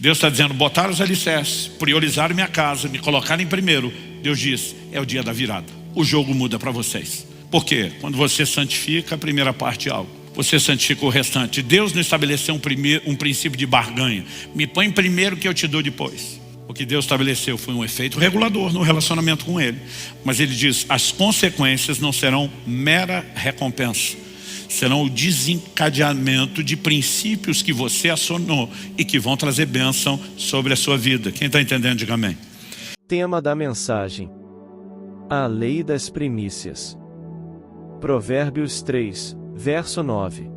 Deus está dizendo, botar os alicerces, priorizar minha casa, me colocar em primeiro. Deus diz, é o dia da virada. O jogo muda para vocês. Por quê? Quando você santifica a primeira parte de algo, você santifica o restante. Deus não estabeleceu um princípio de barganha. Me põe primeiro que eu te dou depois. O que Deus estabeleceu foi um efeito regulador no relacionamento com Ele. Mas Ele diz, as consequências não serão mera recompensa. Serão o desencadeamento de princípios que você acionou e que vão trazer bênção sobre a sua vida. Quem está entendendo, diga amém. Tema da mensagem: a lei das primícias. Provérbios 3, verso 9.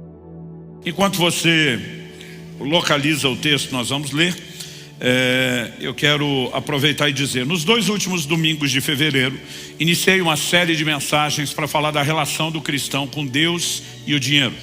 Enquanto você localiza o texto, nós vamos ler. Eu quero aproveitar e dizer, nos 2 últimos domingos de fevereiro, iniciei uma série de mensagens para falar da relação do cristão com Deus e o dinheiro.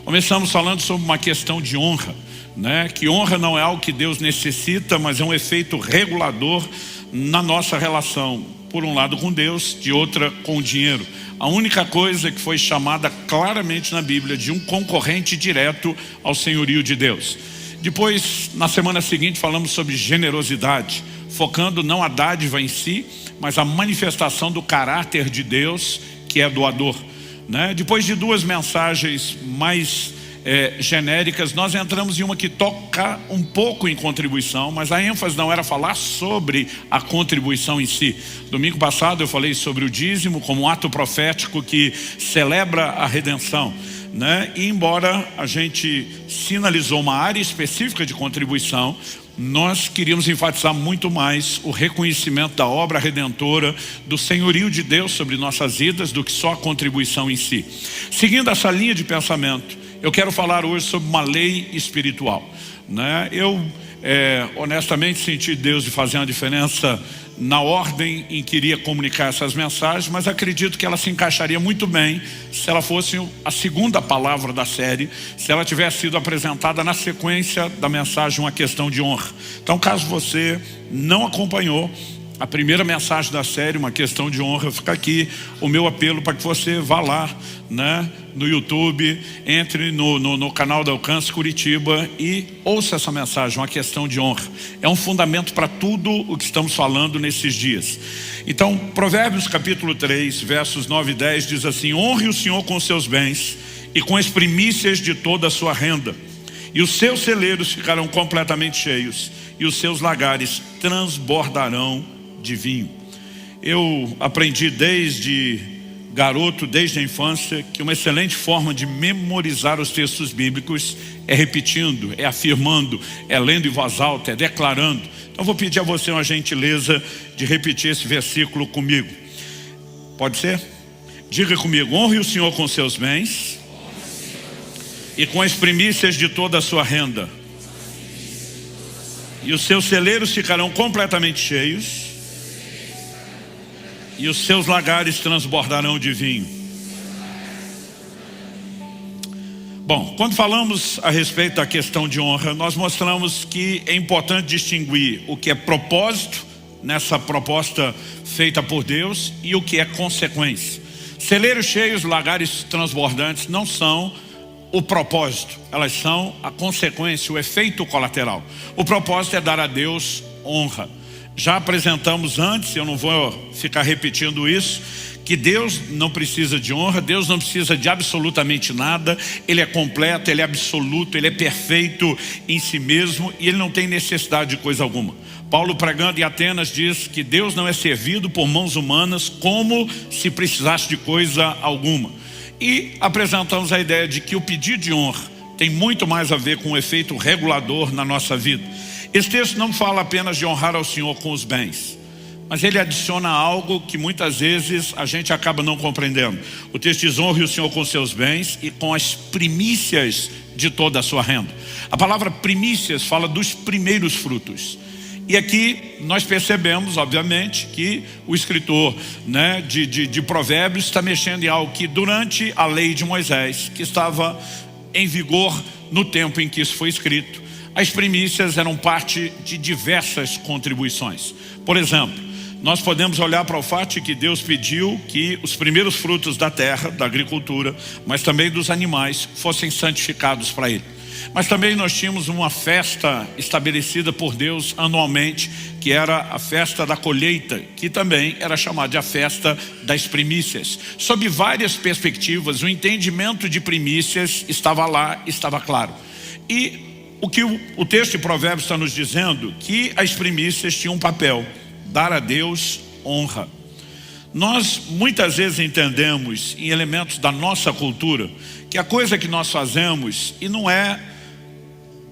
Começamos falando sobre uma questão de honra, né? Que honra não é algo que Deus necessita, mas é um efeito regulador na nossa relação, por um lado com Deus, de outra com o dinheiro. A única coisa que foi chamada claramente na Bíblia de um concorrente direto ao senhorio de Deus. Depois, na semana seguinte, falamos sobre generosidade, focando não a dádiva em si, mas a manifestação do caráter de Deus, que é doador, né? Depois de 2 mensagens mais genéricas, nós entramos em uma que toca um pouco em contribuição, mas a ênfase não era falar sobre a contribuição em si. Domingo passado eu falei sobre o dízimo como um ato profético que celebra a redenção, né? E embora a gente sinalizou uma área específica de contribuição, nós queríamos enfatizar muito mais o reconhecimento da obra redentora, do senhorio de Deus sobre nossas vidas, do que só a contribuição em si. Seguindo essa linha de pensamento, eu quero falar hoje sobre uma lei espiritual, né? Eu honestamente senti Deus de fazer uma diferença na ordem em que iria comunicar essas mensagens, mas acredito que ela se encaixaria muito bem se ela fosse a segunda palavra da série, se ela tivesse sido apresentada na sequência da mensagem Uma Questão de Honra. Então, caso você não acompanhou a primeira mensagem da série, Uma Questão de Honra, fica aqui o meu apelo para que você vá lá, né, no YouTube, entre no canal da Alcance Curitiba e ouça essa mensagem, Uma Questão de Honra. É um fundamento para tudo o que estamos falando nesses dias. Então, Provérbios capítulo 3, versos 9 e 10 diz assim: honre o Senhor com seus bens e com as primícias de toda a sua renda, e os seus celeiros ficarão completamente cheios, e os seus lagares transbordarão de vinho. Eu aprendi desde garoto, desde a infância, que uma excelente forma de memorizar os textos bíblicos é repetindo, é afirmando, é lendo em voz alta, é declarando. Então vou pedir a você uma gentileza de repetir esse versículo comigo. Pode ser? Diga comigo: honre o Senhor com seus bens e com as primícias de toda a sua renda, e os seus celeiros ficarão completamente cheios, e os seus lagares transbordarão de vinho. Bom, quando falamos a respeito da questão de honra, nós mostramos que é importante distinguir o que é propósito nessa proposta feita por Deus e o que é consequência. Celeiros cheios, lagares transbordantes não são o propósito, elas são a consequência, o efeito colateral. O propósito é dar a Deus honra. Já apresentamos antes, eu não vou ficar repetindo isso, que Deus não precisa de honra, Deus não precisa de absolutamente nada, Ele é completo, Ele é absoluto, Ele é perfeito em si mesmo e Ele não tem necessidade de coisa alguma. Paulo, pregando em Atenas, diz que Deus não é servido por mãos humanas como se precisasse de coisa alguma. E apresentamos a ideia de que o pedido de honra tem muito mais a ver com o efeito regulador na nossa vida. Esse texto não fala apenas de honrar ao Senhor com os bens, mas ele adiciona algo que muitas vezes a gente acaba não compreendendo. O texto diz: honre o Senhor com seus bens e com as primícias de toda a sua renda. A palavra primícias fala dos primeiros frutos. E aqui nós percebemos, obviamente, que o escritor, né, de Provérbios está mexendo em algo que durante a lei de Moisés, que estava em vigor no tempo em que isso foi escrito, as primícias eram parte de diversas contribuições. Por exemplo, nós podemos olhar para o fato de que Deus pediu que os primeiros frutos da terra, da agricultura, mas também dos animais, fossem santificados para Ele. Mas também nós tínhamos uma festa estabelecida por Deus anualmente, que era a festa da colheita, que também era chamada de a festa das primícias. Sob várias perspectivas, o entendimento de primícias estava lá, estava claro. E o que o texto de Provérbios está nos dizendo, que as primícias tinham um papel: dar a Deus honra. Nós muitas vezes entendemos em elementos da nossa cultura que a coisa que nós fazemos, e não é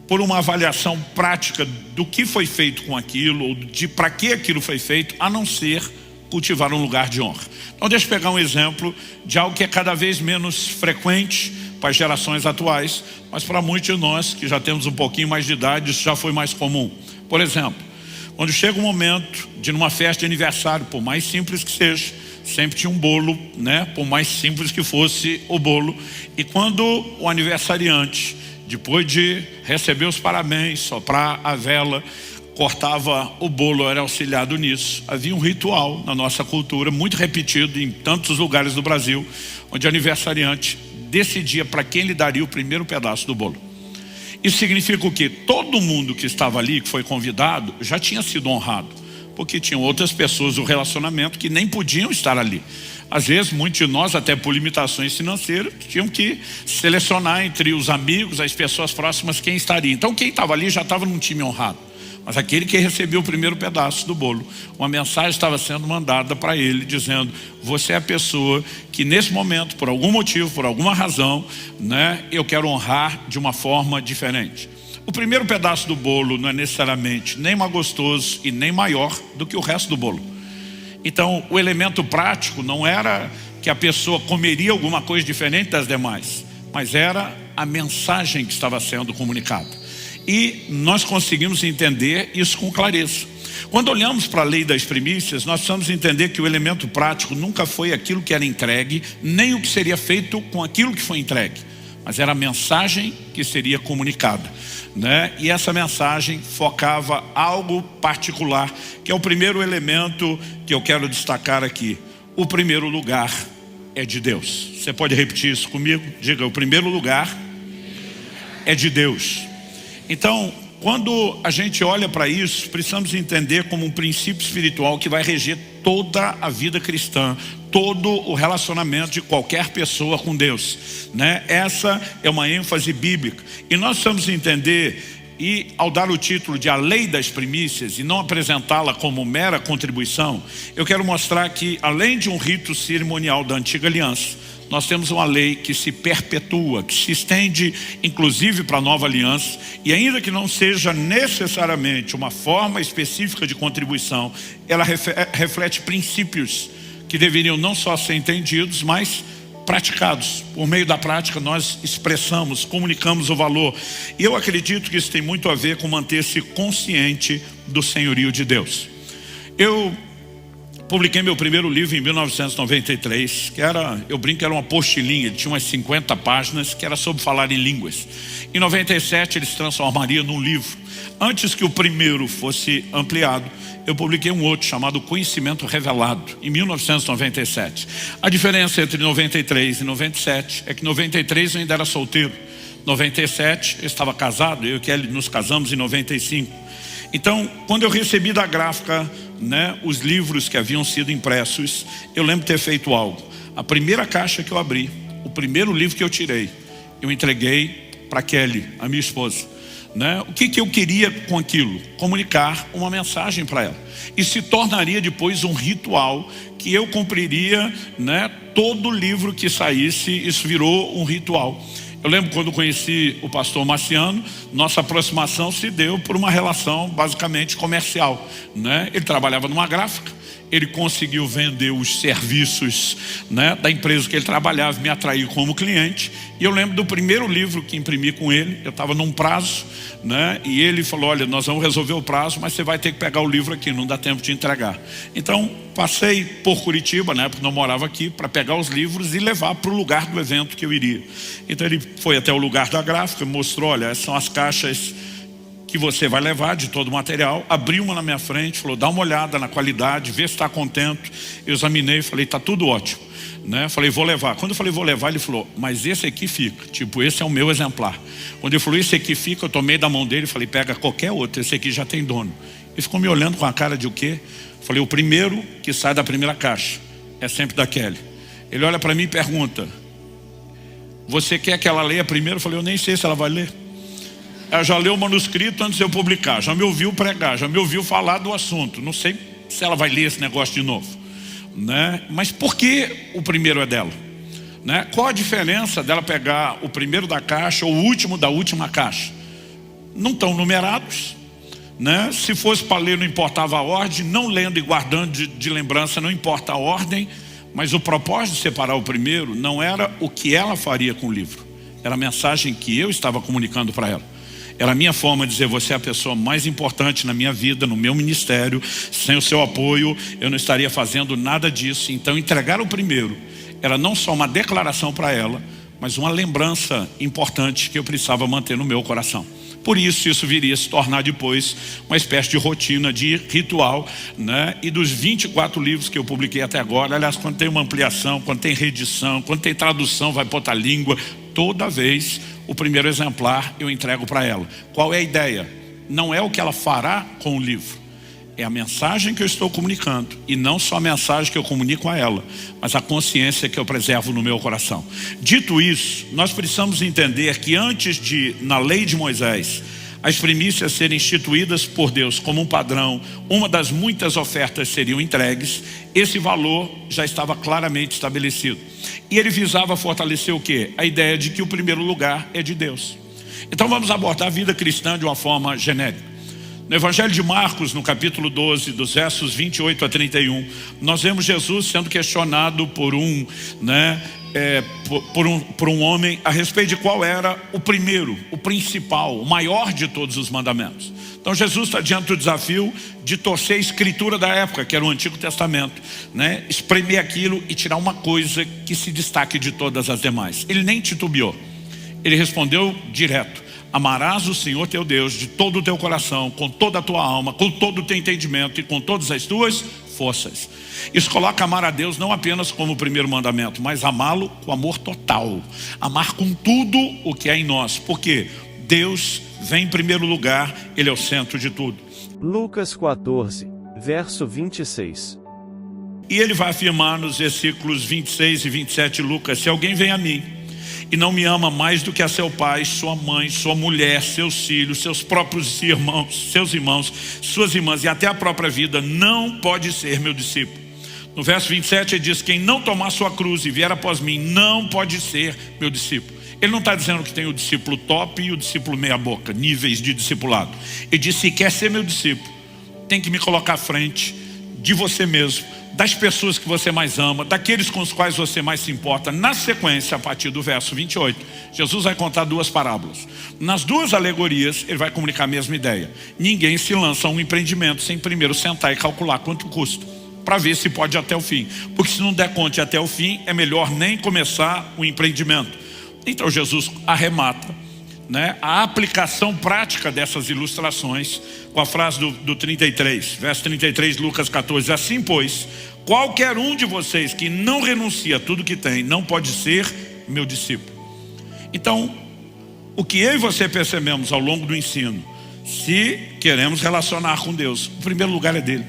por uma avaliação prática do que foi feito com aquilo, ou de para que aquilo foi feito, a não ser cultivar um lugar de honra. Então deixa eu pegar um exemplo de algo que é cada vez menos frequente para as gerações atuais, mas para muitos de nós que já temos um pouquinho mais de idade, isso já foi mais comum. Por exemplo, quando chega o momento de numa festa de aniversário, por mais simples que seja, sempre tinha um bolo, né? Por mais simples que fosse o bolo. E quando o aniversariante, depois de receber os parabéns, soprar a vela, cortava o bolo, era auxiliado nisso. Havia um ritual na nossa cultura, muito repetido em tantos lugares do Brasil, onde o aniversariante decidia para quem lhe daria o primeiro pedaço do bolo. Isso significa o quê? Todo mundo que estava ali, que foi convidado, já tinha sido honrado, porque tinham outras pessoas do relacionamento que nem podiam estar ali. Às vezes, muitos de nós, até por limitações financeiras, tinham que selecionar entre os amigos, as pessoas próximas, quem estaria. Então quem estava ali já estava num time honrado. Mas aquele que recebeu o primeiro pedaço do bolo, uma mensagem estava sendo mandada para ele, dizendo: você é a pessoa que nesse momento, por algum motivo, por alguma razão, né, eu quero honrar de uma forma diferente. O primeiro pedaço do bolo não é necessariamente nem mais gostoso e nem maior do que o resto do bolo. Então o elemento prático não era que a pessoa comeria alguma coisa diferente das demais, mas era a mensagem que estava sendo comunicada. E nós conseguimos entender isso com clareza. Quando olhamos para a lei das primícias, nós precisamos entender que o elemento prático nunca foi aquilo que era entregue, nem o que seria feito com aquilo que foi entregue, mas era a mensagem que seria comunicada, né? E essa mensagem focava algo particular, que é o primeiro elemento que eu quero destacar aqui. O primeiro lugar é de Deus. Você pode repetir isso comigo? Diga: o primeiro lugar é de Deus. Então, quando a gente olha para isso, precisamos entender como um princípio espiritual que vai reger toda a vida cristã, todo o relacionamento de qualquer pessoa com Deus, né? Essa é uma ênfase bíblica. E nós precisamos entender, e ao dar o título de a lei das primícias, e não apresentá-la como mera contribuição, eu quero mostrar que, além de um rito cerimonial da antiga aliança, nós temos uma lei que se perpetua, que se estende inclusive para a nova aliança, e ainda que não seja necessariamente uma forma específica de contribuição, ela reflete princípios que deveriam não só ser entendidos, mas praticados. Por meio da prática nós expressamos, comunicamos o valor. E eu acredito que isso tem muito a ver com manter-se consciente do senhorio de Deus. Eu publiquei meu primeiro livro em 1993, que era, eu brinco que era uma apostilinha, ele tinha umas 50 páginas, que era sobre falar em línguas. Em 97 ele se transformaria num livro. Antes que o primeiro fosse ampliado, eu publiquei um outro chamado Conhecimento Revelado, em 1997. A diferença entre 93 e 97 é que em 93 eu ainda era solteiro. 97 eu estava casado, eu e Kelly nos casamos em 95. Então, quando eu recebi da gráfica, né, os livros que haviam sido impressos, eu lembro de ter feito algo. A primeira caixa que eu abri, o primeiro livro que eu tirei, eu entreguei para Kelly, a minha esposa, né? O que eu queria com aquilo? Comunicar uma mensagem para ela. E se tornaria depois um ritual que eu cumpriria, né? Todo livro que saísse, isso virou um ritual. Eu lembro quando conheci o pastor Marciano, nossa aproximação se deu por uma relação basicamente comercial, né? Ele trabalhava numa gráfica, ele conseguiu vender os serviços, né, da empresa que ele trabalhava, me atraiu como cliente. E eu lembro do primeiro livro que imprimi com ele, eu estava num prazo, né, e ele falou: olha, nós vamos resolver o prazo, mas você vai ter que pegar o livro aqui, não dá tempo de entregar. Então passei por Curitiba, na época não morava aqui, para pegar os livros e levar para o lugar do evento que eu iria. Então ele foi até o lugar da gráfica, mostrou: olha, essas são as caixas que você vai levar de todo o material. Abriu uma na minha frente, falou, dá uma olhada na qualidade, vê se está contente. Eu examinei e falei, está tudo ótimo, né? Falei, vou levar. Quando eu falei, vou levar, ele falou, mas esse aqui fica, tipo, esse é o meu exemplar. Quando ele falou, esse aqui fica, eu tomei da mão dele e falei, pega qualquer outro, esse aqui já tem dono. Ele ficou me olhando com a cara de o quê? Falei, o primeiro que sai da primeira caixa é sempre da Kelly. Ele olha para mim e pergunta, você quer que ela leia primeiro? Eu falei, eu nem sei se ela vai ler. Ela já leu o manuscrito antes de eu publicar, já me ouviu pregar, já me ouviu falar do assunto. Não sei se ela vai ler esse negócio de novo, né? Mas por que o primeiro é dela? Né? Qual a diferença dela pegar o primeiro da caixa ou o último da última caixa? Não estão numerados, né? Se fosse para ler não importava a ordem, não lendo e guardando de lembrança não importa a ordem, mas o propósito de separar o primeiro não era o que ela faria com o livro, era a mensagem que eu estava comunicando para ela. Era a minha forma de dizer, você é a pessoa mais importante na minha vida, no meu ministério. Sem o seu apoio, eu não estaria fazendo nada disso. Então, entregar o primeiro era não só uma declaração para ela, mas uma lembrança importante que eu precisava manter no meu coração. Por isso viria a se tornar depois uma espécie de rotina, de ritual, né? E dos 24 livros que eu publiquei até agora, aliás, quando tem uma ampliação, quando tem reedição, quando tem tradução, vai para outra língua, toda vez o primeiro exemplar eu entrego para ela. Qual é a ideia? Não é o que ela fará com o livro, é a mensagem que eu estou comunicando, e não só a mensagem que eu comunico a ela, mas a consciência que eu preservo no meu coração. Dito isso, nós precisamos entender que antes de, na lei de Moisés, as primícias serem instituídas por Deus como um padrão, uma das muitas ofertas seriam entregues, esse valor já estava claramente estabelecido. E ele visava fortalecer o quê? A ideia de que o primeiro lugar é de Deus. Então vamos abordar a vida cristã de uma forma genérica. No Evangelho de Marcos, no capítulo 12, dos versos 28 a 31, nós vemos Jesus sendo questionado por um homem a respeito de qual era o primeiro, o principal, o maior de todos os mandamentos. Então Jesus está diante do desafio de torcer a escritura da época, que era o Antigo Testamento, né? Espremer aquilo e tirar uma coisa que se destaque de todas as demais. Ele nem titubeou, ele respondeu direto: amarás o Senhor teu Deus de todo o teu coração, com toda a tua alma, com todo o teu entendimento e com todas as tuas forças. Isso coloca amar a Deus não apenas como o primeiro mandamento, mas amá-lo com amor total. Amar com tudo o que é em nós. Porque Deus vem em primeiro lugar, Ele é o centro de tudo. Lucas 14, verso 26. E ele vai afirmar nos versículos 26 e 27 de Lucas: se alguém vem a mim e não me ama mais do que a seu pai, sua mãe, sua mulher, seus filhos, seus próprios irmãos, seus irmãos, suas irmãs e até a própria vida, não pode ser meu discípulo. No verso 27 ele diz: quem não tomar sua cruz e vier após mim, não pode ser meu discípulo. Ele não está dizendo que tem o discípulo top e o discípulo meia boca, níveis de discipulado. Ele diz: se quer ser meu discípulo, tem que me colocar à frente de você mesmo, das pessoas que você mais ama, daqueles com os quais você mais se importa. Na sequência, a partir do verso 28, Jesus vai contar duas parábolas. Nas duas alegorias, ele vai comunicar a mesma ideia. Ninguém se lança a um empreendimento sem primeiro sentar e calcular quanto custa, para ver se pode ir até o fim. Porque se não der conta até o fim, é melhor nem começar o empreendimento. Então Jesus arremata, né, a aplicação prática dessas ilustrações com a frase do 33, verso 33 de Lucas 14: assim pois, qualquer um de vocês que não renuncia a tudo que tem, não pode ser meu discípulo. Então, o que eu e você percebemos ao longo do ensino, se queremos relacionar com Deus, o primeiro lugar é dele.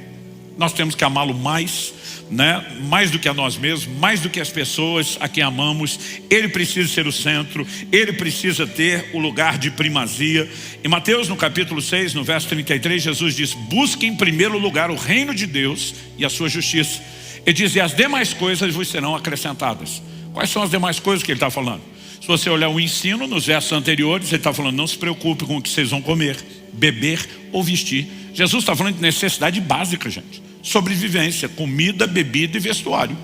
Nós temos que amá-lo mais, né? Mais do que a nós mesmos, mais do que as pessoas a quem amamos. Ele precisa ser o centro, ele precisa ter o lugar de primazia. Em Mateus, no capítulo 6, no verso 33, Jesus diz: busque em primeiro lugar o reino de Deus e a sua justiça. Ele diz: e as demais coisas vos serão acrescentadas. Quais são as demais coisas que ele está falando? Se você olhar o ensino nos versos anteriores, ele está falando: não se preocupe com o que vocês vão comer, beber ou vestir. Jesus está falando de necessidade básica, gente. Sobrevivência, comida, bebida e vestuário.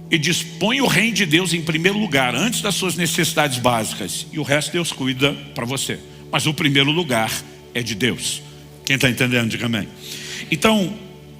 E diz: põe o reino de Deus em primeiro lugar, antes das suas necessidades básicas, e o resto Deus cuida para você. Mas o primeiro lugar é de Deus. Quem está entendendo, diga amém. Então,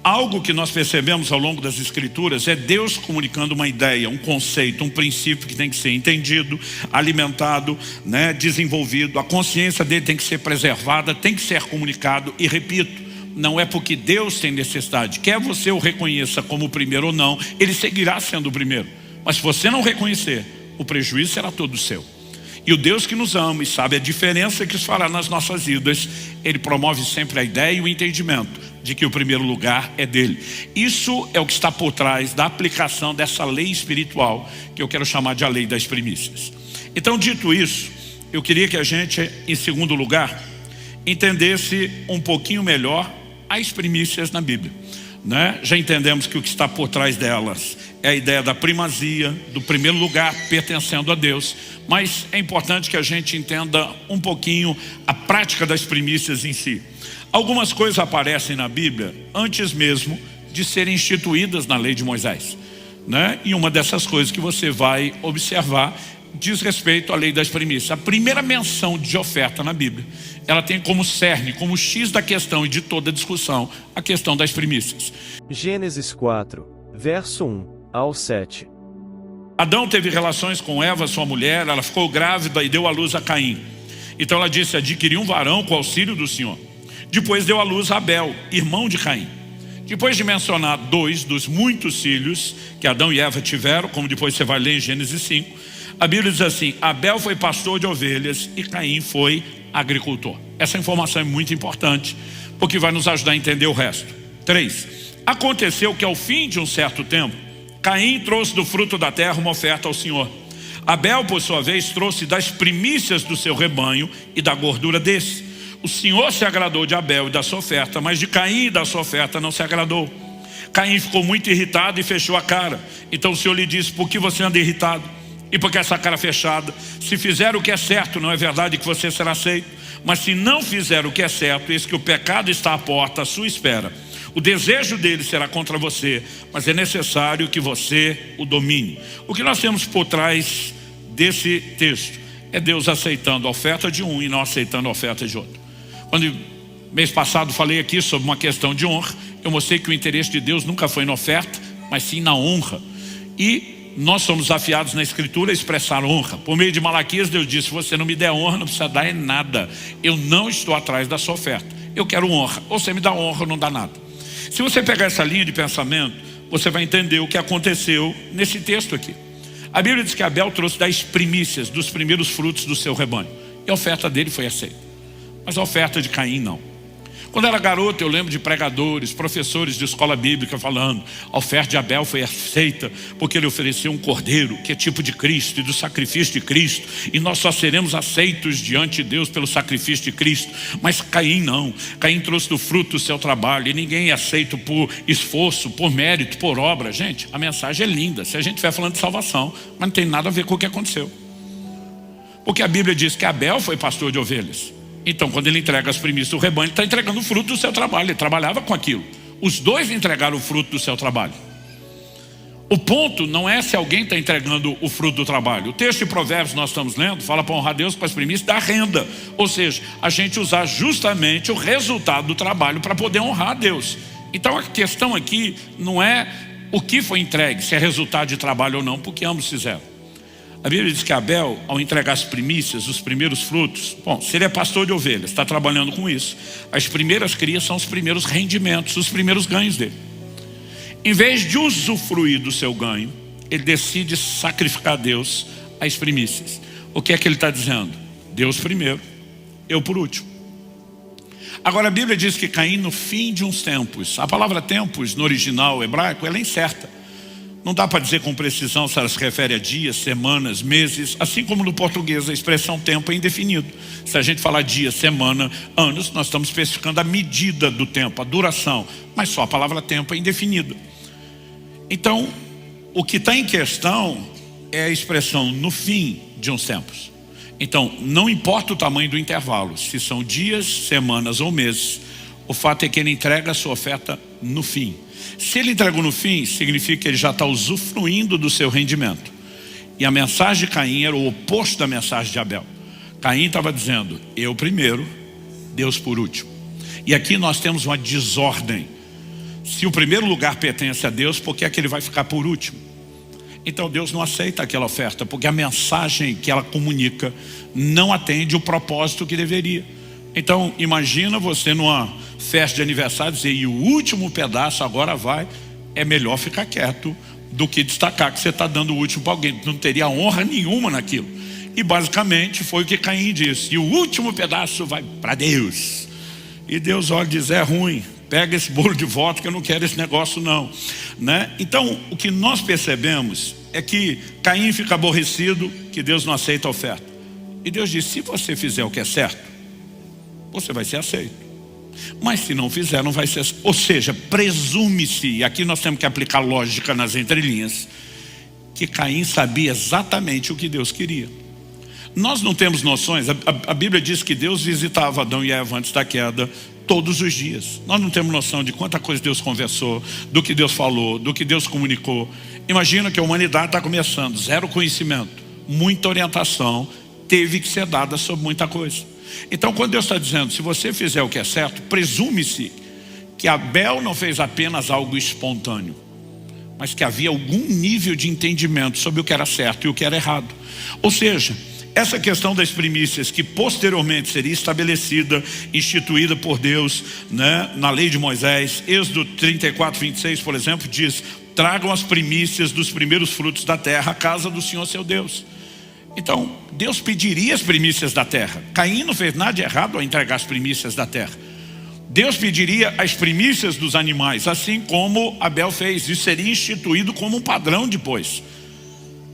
Algo que nós percebemos ao longo das Escrituras é Deus comunicando uma ideia, um conceito, um princípio que tem que ser entendido, alimentado, né, desenvolvido. A consciência dele tem que ser preservada, tem que ser comunicado. E repito, não é porque Deus tem necessidade. Quer você o reconheça como o primeiro ou não, ele seguirá sendo o primeiro. Mas se você não reconhecer, o prejuízo será todo seu. E o Deus que nos ama e sabe a diferença que isso fará nas nossas vidas, ele promove sempre a ideia e o entendimento de que o primeiro lugar é dele. Isso é o que está por trás da aplicação dessa lei espiritual, que eu quero chamar de a lei das primícias. Então, dito isso, eu queria que a gente, em segundo lugar, entendesse um pouquinho melhor as primícias na Bíblia, né? Já entendemos que o que está por trás delas é a ideia da primazia, do primeiro lugar pertencendo a Deus. Mas é importante que a gente entenda um pouquinho a prática das primícias em si. Algumas coisas aparecem na Bíblia antes mesmo de serem instituídas na lei de Moisés, né? E uma dessas coisas que você vai observar diz respeito à lei das primícias. A primeira menção de oferta na Bíblia, ela tem como cerne, como X da questão e de toda a discussão, a questão das primícias. Gênesis 4, verso 1 ao 7. Adão teve relações com Eva, sua mulher, ela ficou grávida e deu à luz a Caim. Então ela disse: adquiri um varão com o auxílio do Senhor. Depois deu à luz a Abel, irmão de Caim. Depois de mencionar 2 dos muitos filhos que Adão e Eva tiveram, como depois você vai ler em Gênesis 5, a Bíblia diz assim: Abel foi pastor de ovelhas e Caim foi agricultor. Essa informação é muito importante, porque vai nos ajudar a entender o resto. 3. Aconteceu que ao fim de um certo tempo, Caim trouxe do fruto da terra uma oferta ao Senhor. Abel, por sua vez, trouxe das primícias do seu rebanho e da gordura desse. O Senhor se agradou de Abel e da sua oferta, mas de Caim e da sua oferta não se agradou. Caim ficou muito irritado e fechou a cara. Então o Senhor lhe disse: por que você anda irritado? E por que essa cara fechada? Se fizer o que é certo, não é verdade que você será aceito? Mas se não fizer o que é certo, eis que o pecado está à porta, à sua espera. O desejo dele será contra você, mas é necessário que você o domine. O que nós temos por trás desse texto é Deus aceitando a oferta de um e não aceitando a oferta de outro. Quando mês passado falei aqui sobre uma questão de honra, eu mostrei que o interesse de Deus nunca foi na oferta, mas sim na honra. E nós somos desafiados na Escritura a expressar honra. Por meio de Malaquias, Deus disse: se você não me der honra, não precisa dar nada. Eu não estou atrás da sua oferta. Eu quero honra. Ou você me dá honra ou não dá nada. Se você pegar essa linha de pensamento, você vai entender o que aconteceu nesse texto aqui. A Bíblia diz que Abel trouxe das primícias, dos primeiros frutos do seu rebanho. E a oferta dele foi aceita. Mas a oferta de Caim não. Quando era garoto, eu lembro de pregadores, professores de escola bíblica falando: a oferta de Abel foi aceita porque ele ofereceu um cordeiro, que é tipo de Cristo e do sacrifício de Cristo, e nós só seremos aceitos diante de Deus pelo sacrifício de Cristo. Mas Caim não. Caim trouxe do fruto do seu trabalho, e ninguém é aceito por esforço, por mérito, por obra. Gente, a mensagem é linda se a gente estiver falando de salvação, mas não tem nada a ver com o que aconteceu. Porque a Bíblia diz que Abel foi pastor de ovelhas. Então, quando ele entrega as primícias do rebanho, ele está entregando o fruto do seu trabalho. Ele trabalhava com aquilo. Os dois entregaram o fruto do seu trabalho. O ponto não é se alguém está entregando o fruto do trabalho. O texto de Provérbios nós estamos lendo fala para honrar Deus com as primícias da renda. Ou seja, a gente usar justamente o resultado do trabalho para poder honrar a Deus. Então a questão aqui não é o que foi entregue, se é resultado de trabalho ou não, porque ambos fizeram. A Bíblia diz que Abel, ao entregar as primícias, os primeiros frutos, bom, se ele é pastor de ovelhas, está trabalhando com isso, as primeiras crias são os primeiros rendimentos, os primeiros ganhos dele. Em vez de usufruir do seu ganho, ele decide sacrificar a Deus as primícias. O que é que ele está dizendo? Deus primeiro, eu por último. Agora a Bíblia diz que Caim no fim de uns tempos, a palavra tempos no original hebraico, ela é incerta. Não dá para dizer com precisão se ela se refere a dias, semanas, meses, assim como no português a expressão tempo é indefinido. Se a gente falar dia, semana, anos, nós estamos especificando a medida do tempo, a duração, mas só a palavra tempo é indefinida. Então, o que está em questão é a expressão no fim de uns tempos. Então, não importa o tamanho do intervalo, se são dias, semanas ou meses, o fato é que ele entrega a sua oferta no fim. Se ele entregou no fim, significa que ele já está usufruindo do seu rendimento. E a mensagem de Caim era o oposto da mensagem de Abel. Caim estava dizendo: eu primeiro, Deus por último. E aqui nós temos uma desordem. Se o primeiro lugar pertence a Deus, por que é que ele vai ficar por último? Então Deus não aceita aquela oferta, porque a mensagem que ela comunica não atende o propósito que deveria. Então imagina você numa festa de aniversário dizer, e o último pedaço agora vai, é melhor ficar quieto do que destacar que você está dando o último para alguém. Não teria honra nenhuma naquilo. E basicamente foi o que Caim disse, e o último pedaço vai para Deus. E Deus olha e diz, é ruim, pega esse bolo de volta que eu não quero esse negócio não, né? Então o que nós percebemos é que Caim fica aborrecido que Deus não aceita a oferta. E Deus diz, se você fizer o que é certo, você vai ser aceito. Mas se não fizer, não vai ser. Ou seja, presume-se, e aqui nós temos que aplicar lógica nas entrelinhas, que Caim sabia exatamente o que Deus queria. Nós não temos noções, a Bíblia diz que Deus visitava Adão e Eva antes da queda todos os dias. Nós não temos noção de quanta coisa Deus conversou, do que Deus falou, do que Deus comunicou. Imagina que a humanidade está começando, zero conhecimento, muita orientação teve que ser dada sobre muita coisa. Então quando Deus está dizendo, se você fizer o que é certo, presume-se que Abel não fez apenas algo espontâneo, mas que havia algum nível de entendimento sobre o que era certo e o que era errado. Ou seja, essa questão das primícias que posteriormente seria estabelecida, instituída por Deus, né, na lei de Moisés, Êxodo 34, 26, por exemplo, diz, tragam as primícias dos primeiros frutos da terra à casa do Senhor seu Deus. Então, Deus pediria as primícias da terra. Caim não fez nada de errado ao entregar as primícias da terra. Deus pediria as primícias dos animais, assim como Abel fez. Isso seria instituído como um padrão depois.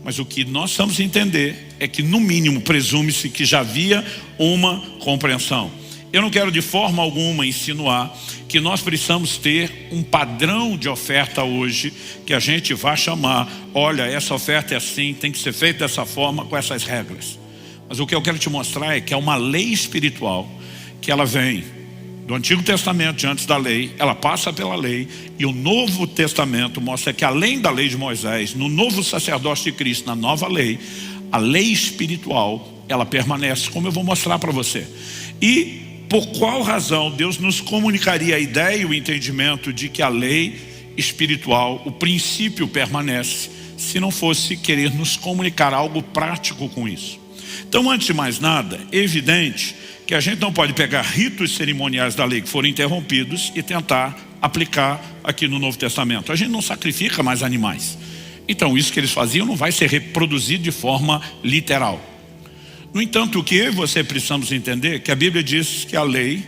Mas o que nós precisamos entender é que no mínimo presume-se que já havia uma compreensão. Eu não quero de forma alguma insinuar que nós precisamos ter um padrão de oferta hoje que a gente vai chamar, olha, essa oferta é assim, tem que ser feita dessa forma, com essas regras. Mas o que eu quero te mostrar é que é uma lei espiritual que ela vem do Antigo Testamento, antes da lei, ela passa pela lei, e o Novo Testamento mostra que além da lei de Moisés, no novo sacerdócio de Cristo, na nova lei, a lei espiritual, ela permanece, como eu vou mostrar para você. E por qual razão Deus nos comunicaria a ideia e o entendimento de que a lei espiritual, o princípio permanece, se não fosse querer nos comunicar algo prático com isso? Então, antes de mais nada, é evidente que a gente não pode pegar ritos cerimoniais da lei que foram interrompidos e tentar aplicar aqui no Novo Testamento. A gente não sacrifica mais animais. Então isso que eles faziam não vai ser reproduzido de forma literal. No entanto, o que eu e você precisamos entender é que a Bíblia diz que a lei,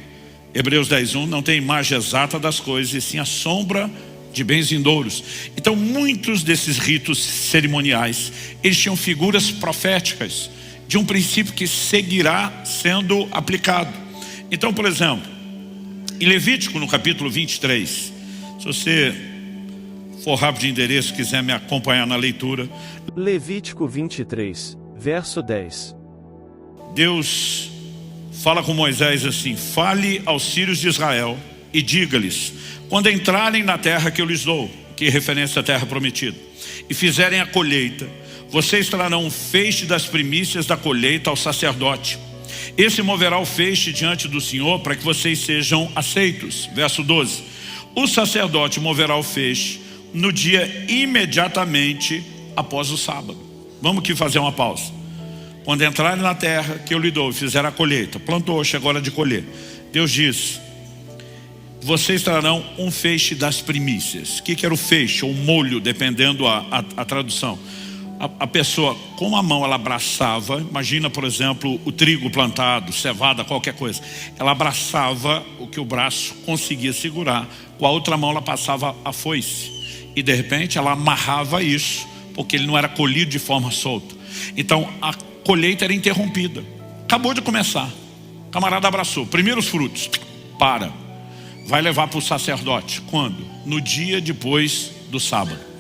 Hebreus 10:1, não tem imagem exata das coisas, e sim a sombra de bens vindouros. Então muitos desses ritos cerimoniais, eles tinham figuras proféticas de um princípio que seguirá sendo aplicado. Então, por exemplo, em Levítico, no capítulo 23, se você for rápido de endereço, quiser me acompanhar na leitura. Levítico 23, verso 10. Deus fala com Moisés assim, fale aos filhos de Israel e diga-lhes, quando entrarem na terra que eu lhes dou, que é referência à terra prometida, e fizerem a colheita, vocês trarão um feixe das primícias da colheita ao sacerdote. Esse moverá o feixe diante do Senhor para que vocês sejam aceitos. Verso 12. O sacerdote moverá o feixe no dia imediatamente após o sábado. Vamos aqui fazer uma pausa. Quando entrarem na terra que eu lhe dou, fizer a colheita, plantou, chegou a hora de colher. Deus diz, vocês trarão um feixe das primícias. O que era o feixe? Ou molho, dependendo a tradução. A pessoa com a mão ela abraçava, imagina por exemplo o trigo plantado, cevada, qualquer coisa, ela abraçava o que o braço conseguia segurar, com a outra mão ela passava a foice e de repente ela amarrava isso, porque ele não era colhido de forma solta. Então a colheita era interrompida, acabou de começar, o camarada abraçou, primeiros frutos, vai levar para o sacerdote, quando? No dia depois do sábado.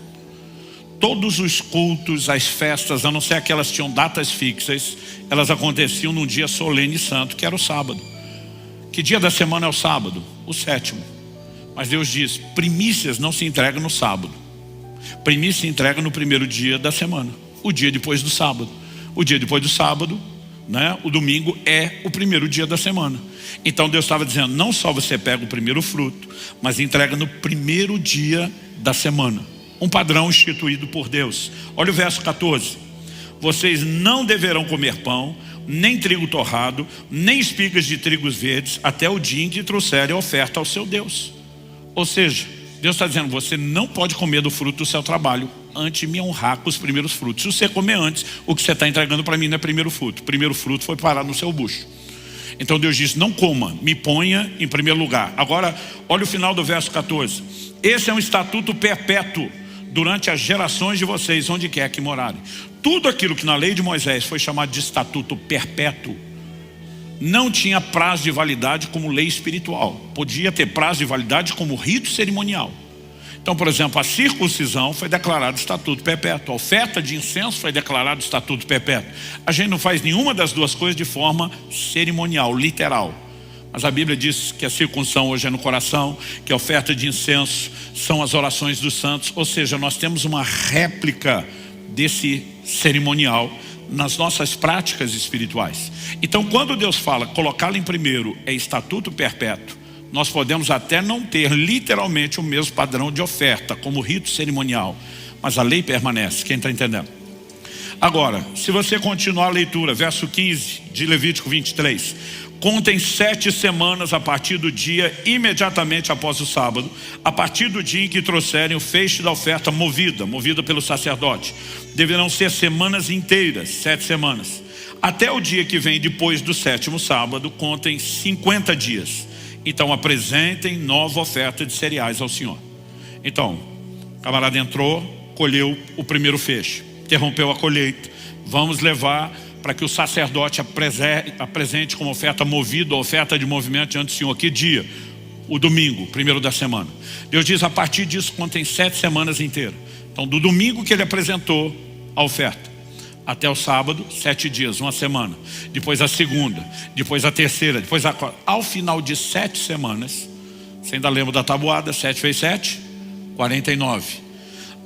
Todos os cultos, as festas, a não ser que elas tinham datas fixas, elas aconteciam num dia solene e santo, que era o sábado. Que dia da semana é o sábado? O 7º. Mas Deus diz, primícias não se entregam no sábado. Primícia se entrega no primeiro dia da semana, o dia depois do sábado. O dia depois do sábado né? O domingo é o primeiro dia da semana. Então Deus estava dizendo, não só você pega o primeiro fruto, mas entrega no primeiro dia da semana. Um padrão instituído por Deus. Olha o verso 14. Vocês não deverão comer pão, nem trigo torrado, nem espigas de trigos verdes, até o dia em que trouxerem a oferta ao seu Deus. Ou seja, Deus está dizendo, você não pode comer do fruto do seu trabalho antes de me honrar com os primeiros frutos. Se você comer antes, o que você está entregando para mim não é primeiro fruto. O primeiro fruto foi parar no seu bucho. Então Deus disse, não coma, me ponha em primeiro lugar. Agora, olha o final do verso 14. Esse é um estatuto perpétuo durante as gerações de vocês, onde quer que morarem. Tudo aquilo que na lei de Moisés foi chamado de estatuto perpétuo, não tinha prazo de validade como lei espiritual. Podia ter prazo de validade como rito cerimonial. Então, por exemplo, a circuncisão foi declarado estatuto perpétuo. A oferta de incenso foi declarado estatuto perpétuo. A gente não faz nenhuma das duas coisas de forma cerimonial, literal. Mas a Bíblia diz que a circuncisão hoje é no coração, que a oferta de incenso são as orações dos santos. Ou seja, nós temos uma réplica desse cerimonial nas nossas práticas espirituais. Então, quando Deus fala colocá-lo em primeiro é estatuto perpétuo, nós podemos até não ter literalmente o mesmo padrão de oferta como rito cerimonial, mas a lei permanece. Quem está entendendo? Agora, se você continuar a leitura, verso 15 de Levítico 23, contem 7 semanas a partir do dia imediatamente após o sábado, a partir do dia em que trouxerem o feixe da oferta movida pelo sacerdote. Deverão ser semanas inteiras, 7 semanas. Até o dia que vem depois do 7º sábado, contem 50 dias. Então apresentem nova oferta de cereais ao Senhor. Então, o camarada entrou, colheu o primeiro feixe, interrompeu a colheita. Vamos levar para que o sacerdote apresente como oferta movida, oferta de movimento diante do Senhor. Que dia? O domingo, primeiro da semana. Deus diz, a partir disso contém 7 semanas inteiras. Então, do domingo que ele apresentou a oferta até o sábado, 7 dias, uma semana. Depois a segunda, depois a terceira, depois a quarta. Ao final de 7 semanas, você ainda lembra da tabuada? 7 vezes 7? 49.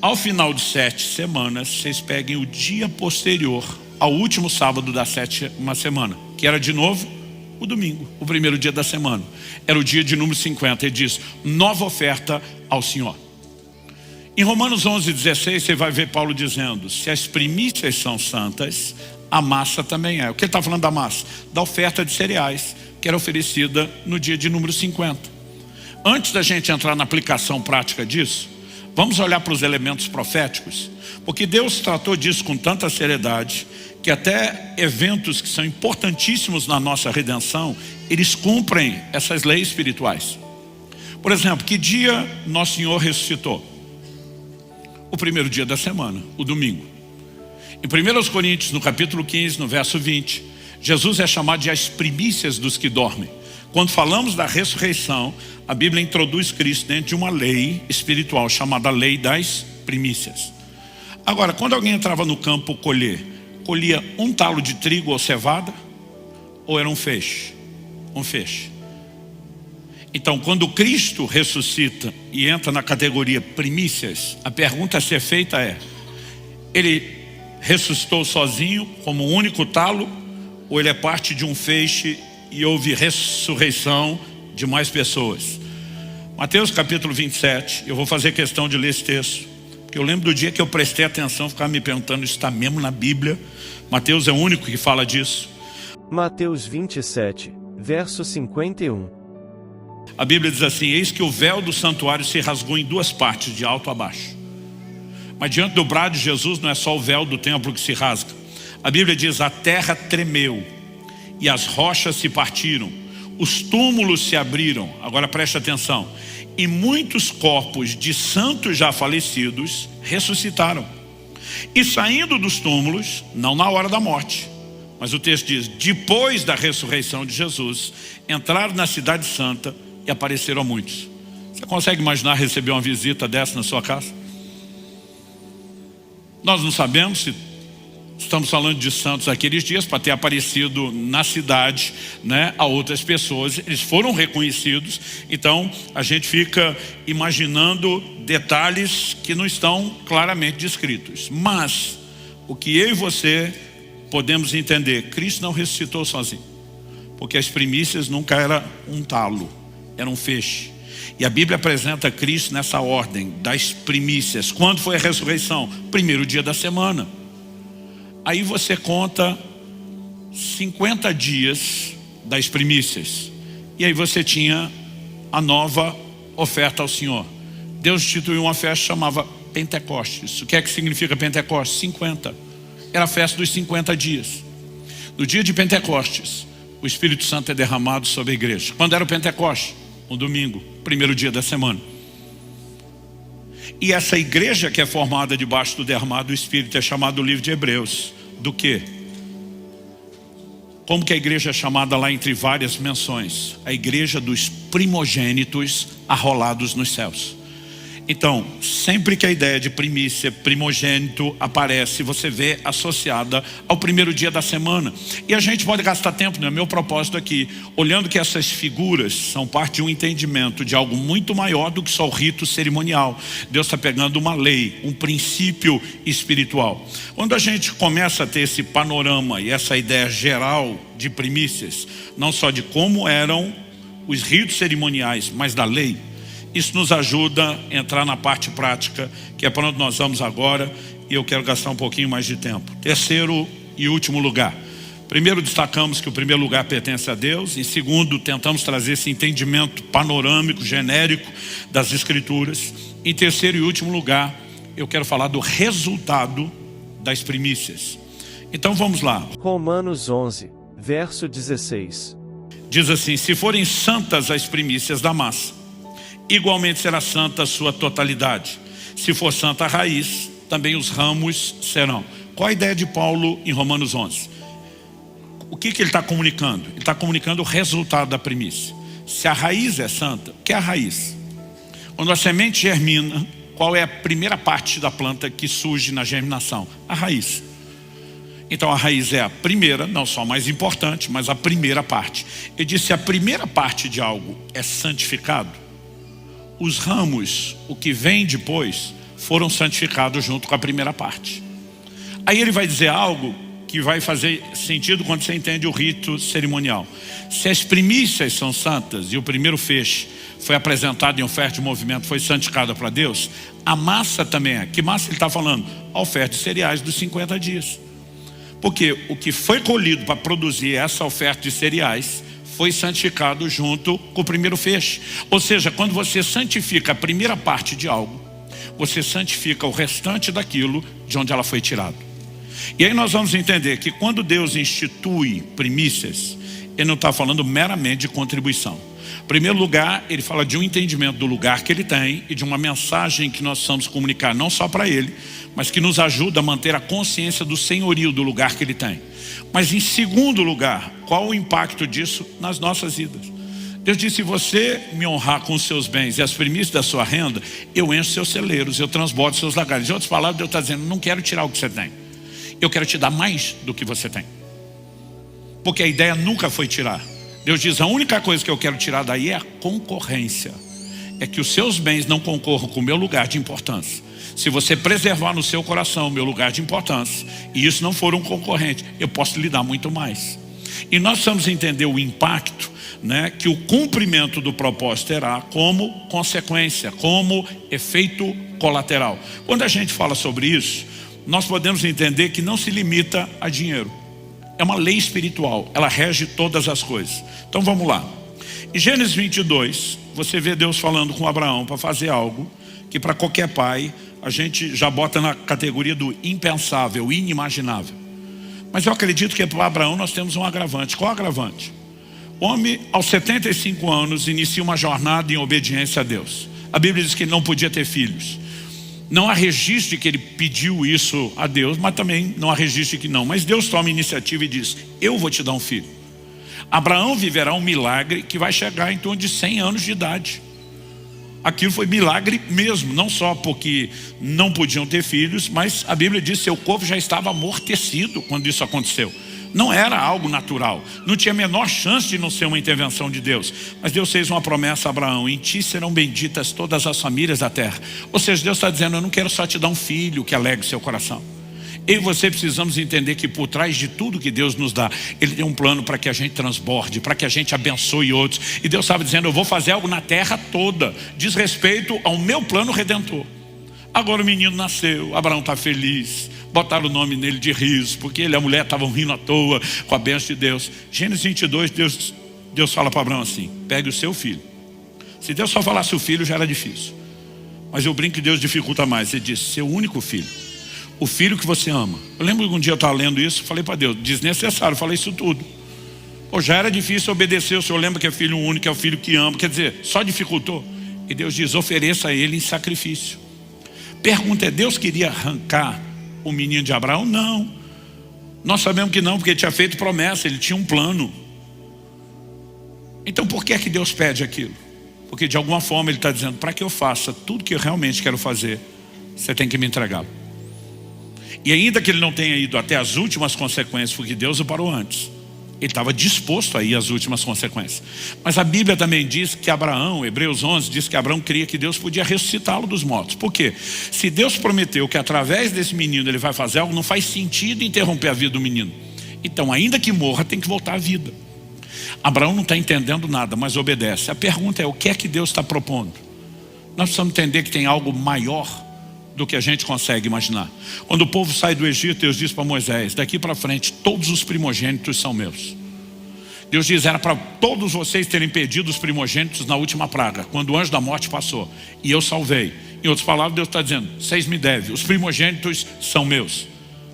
Ao final de 7 semanas, vocês peguem o dia posterior ao último sábado da 7ª semana, que era de novo o domingo, o primeiro dia da semana. Era o dia de número 50. Ele diz, nova oferta ao Senhor. Em Romanos 11:16 você vai ver Paulo dizendo, se as primícias são santas, a massa também é. O que ele está falando da massa? Da oferta de cereais, que era oferecida no dia de número 50. Antes da gente entrar na aplicação prática disso, vamos olhar para os elementos proféticos, porque Deus tratou disso com tanta seriedade, que até eventos que são importantíssimos na nossa redenção, eles cumprem essas leis espirituais. Por exemplo, que dia Nosso Senhor ressuscitou? O primeiro dia da semana, o domingo. Em 1 Coríntios, no capítulo 15, no verso 20, Jesus é chamado de as primícias dos que dormem. Quando falamos da ressurreição, a Bíblia introduz Cristo dentro de uma lei espiritual, chamada lei das primícias. Agora, quando alguém entrava no campo colher, colhia um talo de trigo ou cevada, ou era um feixe? Um feixe. Então, quando Cristo ressuscita e entra na categoria primícias, a pergunta a ser feita é, ele ressuscitou sozinho como um único talo, ou ele é parte de um feixe e houve ressurreição de mais pessoas? Mateus capítulo 27, eu vou fazer questão de ler esse texto, porque eu lembro do dia que eu prestei atenção, ficava me perguntando, isso está mesmo na Bíblia? Mateus é o único que fala disso. Mateus 27, verso 51. A Bíblia diz assim, eis que o véu do santuário se rasgou em 2 partes, de alto a baixo. Mas diante do brado de Jesus não é só o véu do templo que se rasga. A Bíblia diz, a terra tremeu e as rochas se partiram, os túmulos se abriram. Agora preste atenção. E muitos corpos de santos já falecidos ressuscitaram. E saindo dos túmulos, não na hora da morte, mas o texto diz, depois da ressurreição de Jesus, entraram na cidade santa e apareceram a muitos. Você consegue imaginar receber uma visita dessa na sua casa? Nós não sabemos se estamos falando de santos aqueles dias para ter aparecido na cidade, né, a outras pessoas. Eles foram reconhecidos, então a gente fica imaginando detalhes que não estão claramente descritos. Mas o que eu e você podemos entender, Cristo não ressuscitou sozinho, porque as primícias nunca era um talo, era um feixe. E a Bíblia apresenta Cristo nessa ordem das primícias. Quando foi a ressurreição? Primeiro dia da semana. Aí você conta 50 dias das primícias. E aí você tinha a nova oferta ao Senhor. Deus instituiu uma festa que chamava Pentecostes. O que é que significa Pentecostes? 50. Era a festa dos 50 dias. No dia de Pentecostes, o Espírito Santo é derramado sobre a igreja. Quando era o Pentecostes? Um domingo, primeiro dia da semana. E essa igreja que é formada debaixo do derramado do Espírito é chamada no livro de Hebreus. Do quê? Como que a igreja é chamada lá entre várias menções? A igreja dos primogênitos arrolados nos céus. Então, sempre que a ideia de primícia, primogênito aparece, você vê associada ao primeiro dia da semana. E a gente pode gastar tempo, não é meu propósito aqui, olhando que essas figuras são parte de um entendimento de algo muito maior do que só o rito cerimonial. Deus está pegando uma lei, um princípio espiritual. Quando a gente começa a ter esse panorama e essa ideia geral de primícias, não só de como eram os ritos cerimoniais, mas da lei, isso nos ajuda a entrar na parte prática, que é para onde nós vamos agora, e eu quero gastar um pouquinho mais de tempo. Terceiro e último lugar. Primeiro, destacamos que o primeiro lugar pertence a Deus. Em segundo, tentamos trazer esse entendimento panorâmico, genérico das Escrituras. Em terceiro e último lugar, eu quero falar do resultado das primícias. Então vamos lá. Romanos 11, verso 16. Diz assim: se forem santas as primícias da massa, igualmente será santa a sua totalidade. Se for santa a raiz, também os ramos serão. Qual a ideia de Paulo em Romanos 11? O que ele está comunicando? Ele está comunicando o resultado da primícia. Se a raiz é santa, o que é a raiz? Quando a semente germina, qual é a primeira parte da planta que surge na germinação? A raiz. Então a raiz é a primeira, não só a mais importante, mas a primeira parte. Ele disse: se a primeira parte de algo é santificado, os ramos, o que vem depois, foram santificados junto com a primeira parte. Aí ele vai dizer algo que vai fazer sentido quando você entende o rito cerimonial. Se as primícias são santas e o primeiro feixe foi apresentado em oferta de movimento, foi santificada para Deus, a massa também é. Que massa ele está falando? A oferta de cereais dos 50 dias. Porque o que foi colhido para produzir essa oferta de cereais foi santificado junto com o primeiro feixe. Ou seja, quando você santifica a primeira parte de algo, você santifica o restante daquilo de onde ela foi tirada. E aí nós vamos entender que quando Deus institui primícias, Ele não está falando meramente de contribuição. Em primeiro lugar, Ele fala de um entendimento do lugar que Ele tem e de uma mensagem que nós precisamos comunicar não só para Ele, mas que nos ajuda a manter a consciência do senhorio do lugar que Ele tem. Mas em segundo lugar, qual o impacto disso nas nossas vidas? Deus disse: se você me honrar com os seus bens e as primícias da sua renda, eu encho seus celeiros, eu transbordo seus lagares. Em outras palavras, Deus está dizendo: não quero tirar o que você tem, eu quero te dar mais do que você tem. Porque a ideia nunca foi tirar. Deus diz: a única coisa que eu quero tirar daí é a concorrência. É que os seus bens não concorram com o meu lugar de importância. Se você preservar no seu coração o meu lugar de importância, e isso não for um concorrente, eu posso lhe dar muito mais. E nós precisamos entender o impacto, né, que o cumprimento do propósito terá como consequência, como efeito colateral. Quando a gente fala sobre isso, nós podemos entender que não se limita a dinheiro. É uma lei espiritual, ela rege todas as coisas. Então vamos lá. Em Gênesis 22, você vê Deus falando com Abraão para fazer algo que para qualquer pai a gente já bota na categoria do impensável, inimaginável. Mas eu acredito que para Abraão nós temos um agravante. Qual agravante? O homem, aos 75 anos, inicia uma jornada em obediência a Deus. A Bíblia diz que ele não podia ter filhos. Não há registro de que ele pediu isso a Deus, mas também não há registro de que não. Mas Deus toma a iniciativa e diz: eu vou te dar um filho. Abraão viverá um milagre que vai chegar em torno de 100 anos de idade. Aquilo foi milagre mesmo, não só porque não podiam ter filhos, mas a Bíblia diz que seu corpo já estava amortecido quando isso aconteceu. Não era algo natural, não tinha a menor chance de não ser uma intervenção de Deus. Mas Deus fez uma promessa a Abraão: em ti serão benditas todas as famílias da terra. Ou seja, Deus está dizendo: eu não quero só te dar um filho que alegre seu coração. Eu e você precisamos entender que por trás de tudo que Deus nos dá, Ele tem um plano para que a gente transborde, para que a gente abençoe outros. E Deus estava dizendo, eu vou fazer algo na terra toda, diz respeito ao meu plano redentor. Agora o menino nasceu, Abraão está feliz, botaram o nome nele de riso, porque ele e a mulher estavam rindo à toa com a bênção de Deus. Gênesis 22, Deus fala para Abraão assim, pegue o seu filho. Se Deus só falasse o filho já era difícil. Mas eu brinco que Deus dificulta mais. Ele disse, seu único filho. O filho que você ama. Eu lembro que um dia eu estava lendo isso, falei para Deus, desnecessário, falei isso tudo. Pô, já era difícil obedecer, o Senhor lembra que é filho único, é o filho que ama, quer dizer, só dificultou. E Deus diz, ofereça a ele em sacrifício. Pergunta é, Deus queria arrancar o menino de Abraão? Não. Nós sabemos que não, porque ele tinha feito promessa, ele tinha um plano. Então por que é que Deus pede aquilo? Porque de alguma forma ele está dizendo, para que eu faça tudo que eu realmente quero fazer, você tem que me entregá-lo. E ainda que ele não tenha ido até as últimas consequências, porque Deus o parou antes, ele estava disposto a ir às últimas consequências. Mas a Bíblia também diz que Abraão, Hebreus 11, diz que Abraão cria que Deus podia ressuscitá-lo dos mortos. Por quê? Se Deus prometeu que através desse menino ele vai fazer algo, não faz sentido interromper a vida do menino. Então ainda que morra, tem que voltar à vida. Abraão não está entendendo nada, mas obedece. A pergunta é, o que é que Deus está propondo? Nós precisamos entender que tem algo maior do que a gente consegue imaginar. Quando o povo sai do Egito, Deus diz para Moisés, daqui para frente todos os primogênitos são meus. Deus diz, era para todos vocês terem pedido os primogênitos na última praga, quando o anjo da morte passou, e eu salvei. Em outras palavras, Deus está dizendo, vocês me devem, os primogênitos são meus.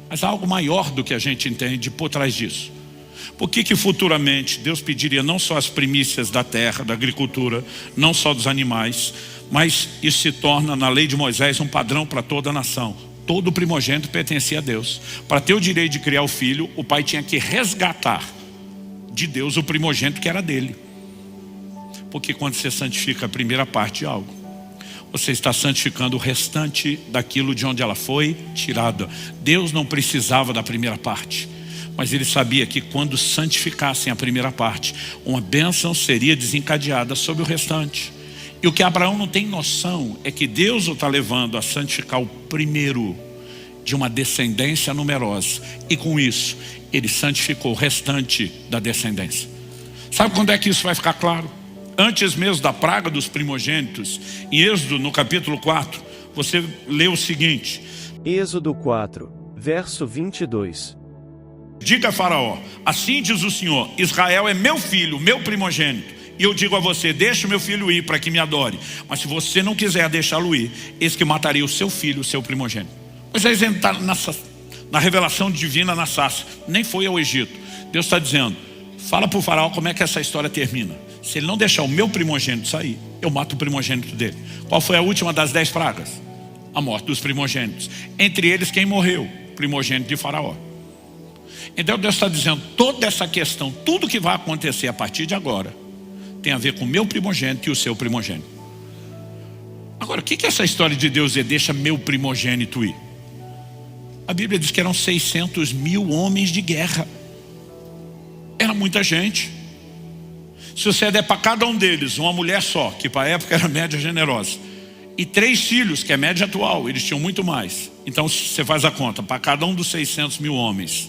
Mas há algo maior do que a gente entende por trás disso. Por que futuramente Deus pediria não só as primícias da terra, da agricultura, não só dos animais, mas isso se torna na lei de Moisés um padrão para toda a nação. Todo primogênito pertencia a Deus. Para ter o direito de criar o filho, o pai tinha que resgatar de Deus o primogênito que era dele. Porque quando você santifica a primeira parte de algo, você está santificando o restante daquilo de onde ela foi tirada. Deus não precisava da primeira parte, mas ele sabia que quando santificassem a primeira parte, uma bênção seria desencadeada sobre o restante. E o que Abraão não tem noção é que Deus o está levando a santificar o primeiro de uma descendência numerosa. E com isso, ele santificou o restante da descendência. Sabe quando é que isso vai ficar claro? Antes mesmo da praga dos primogênitos, em Êxodo, no capítulo 4, você lê o seguinte. Êxodo 4, verso 22. Diga a Faraó, assim diz o Senhor, Israel é meu filho, meu primogênito. E eu digo a você, deixe o meu filho ir para que me adore. Mas se você não quiser deixá-lo ir, eis que mataria o seu filho, o seu primogênito. Moisés entra na revelação divina na sarça, nem foi ao Egito. Deus está dizendo, fala para o faraó como é que essa história termina. Se ele não deixar o meu primogênito sair, eu mato o primogênito dele. Qual foi a última das 10 pragas? A morte dos primogênitos. Entre eles quem morreu? Primogênito de Faraó. Então Deus está dizendo, toda essa questão, tudo que vai acontecer a partir de agora, tem a ver com o meu primogênito e o seu primogênito. Agora, o que é essa história de Deus dizer, deixa meu primogênito ir? A Bíblia diz que eram 600 mil homens de guerra. Era muita gente. Se você der para cada um deles uma mulher só, que para a época era média generosa, e 3 filhos, que é média atual, eles tinham muito mais. Então você faz a conta, para cada um dos 600 mil homens,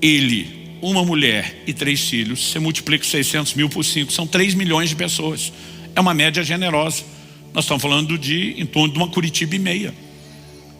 ele, uma mulher e 3 filhos, você multiplica 600 mil por 5, são 3 milhões de pessoas. É uma média generosa. Nós estamos falando de em torno de uma Curitiba e meia.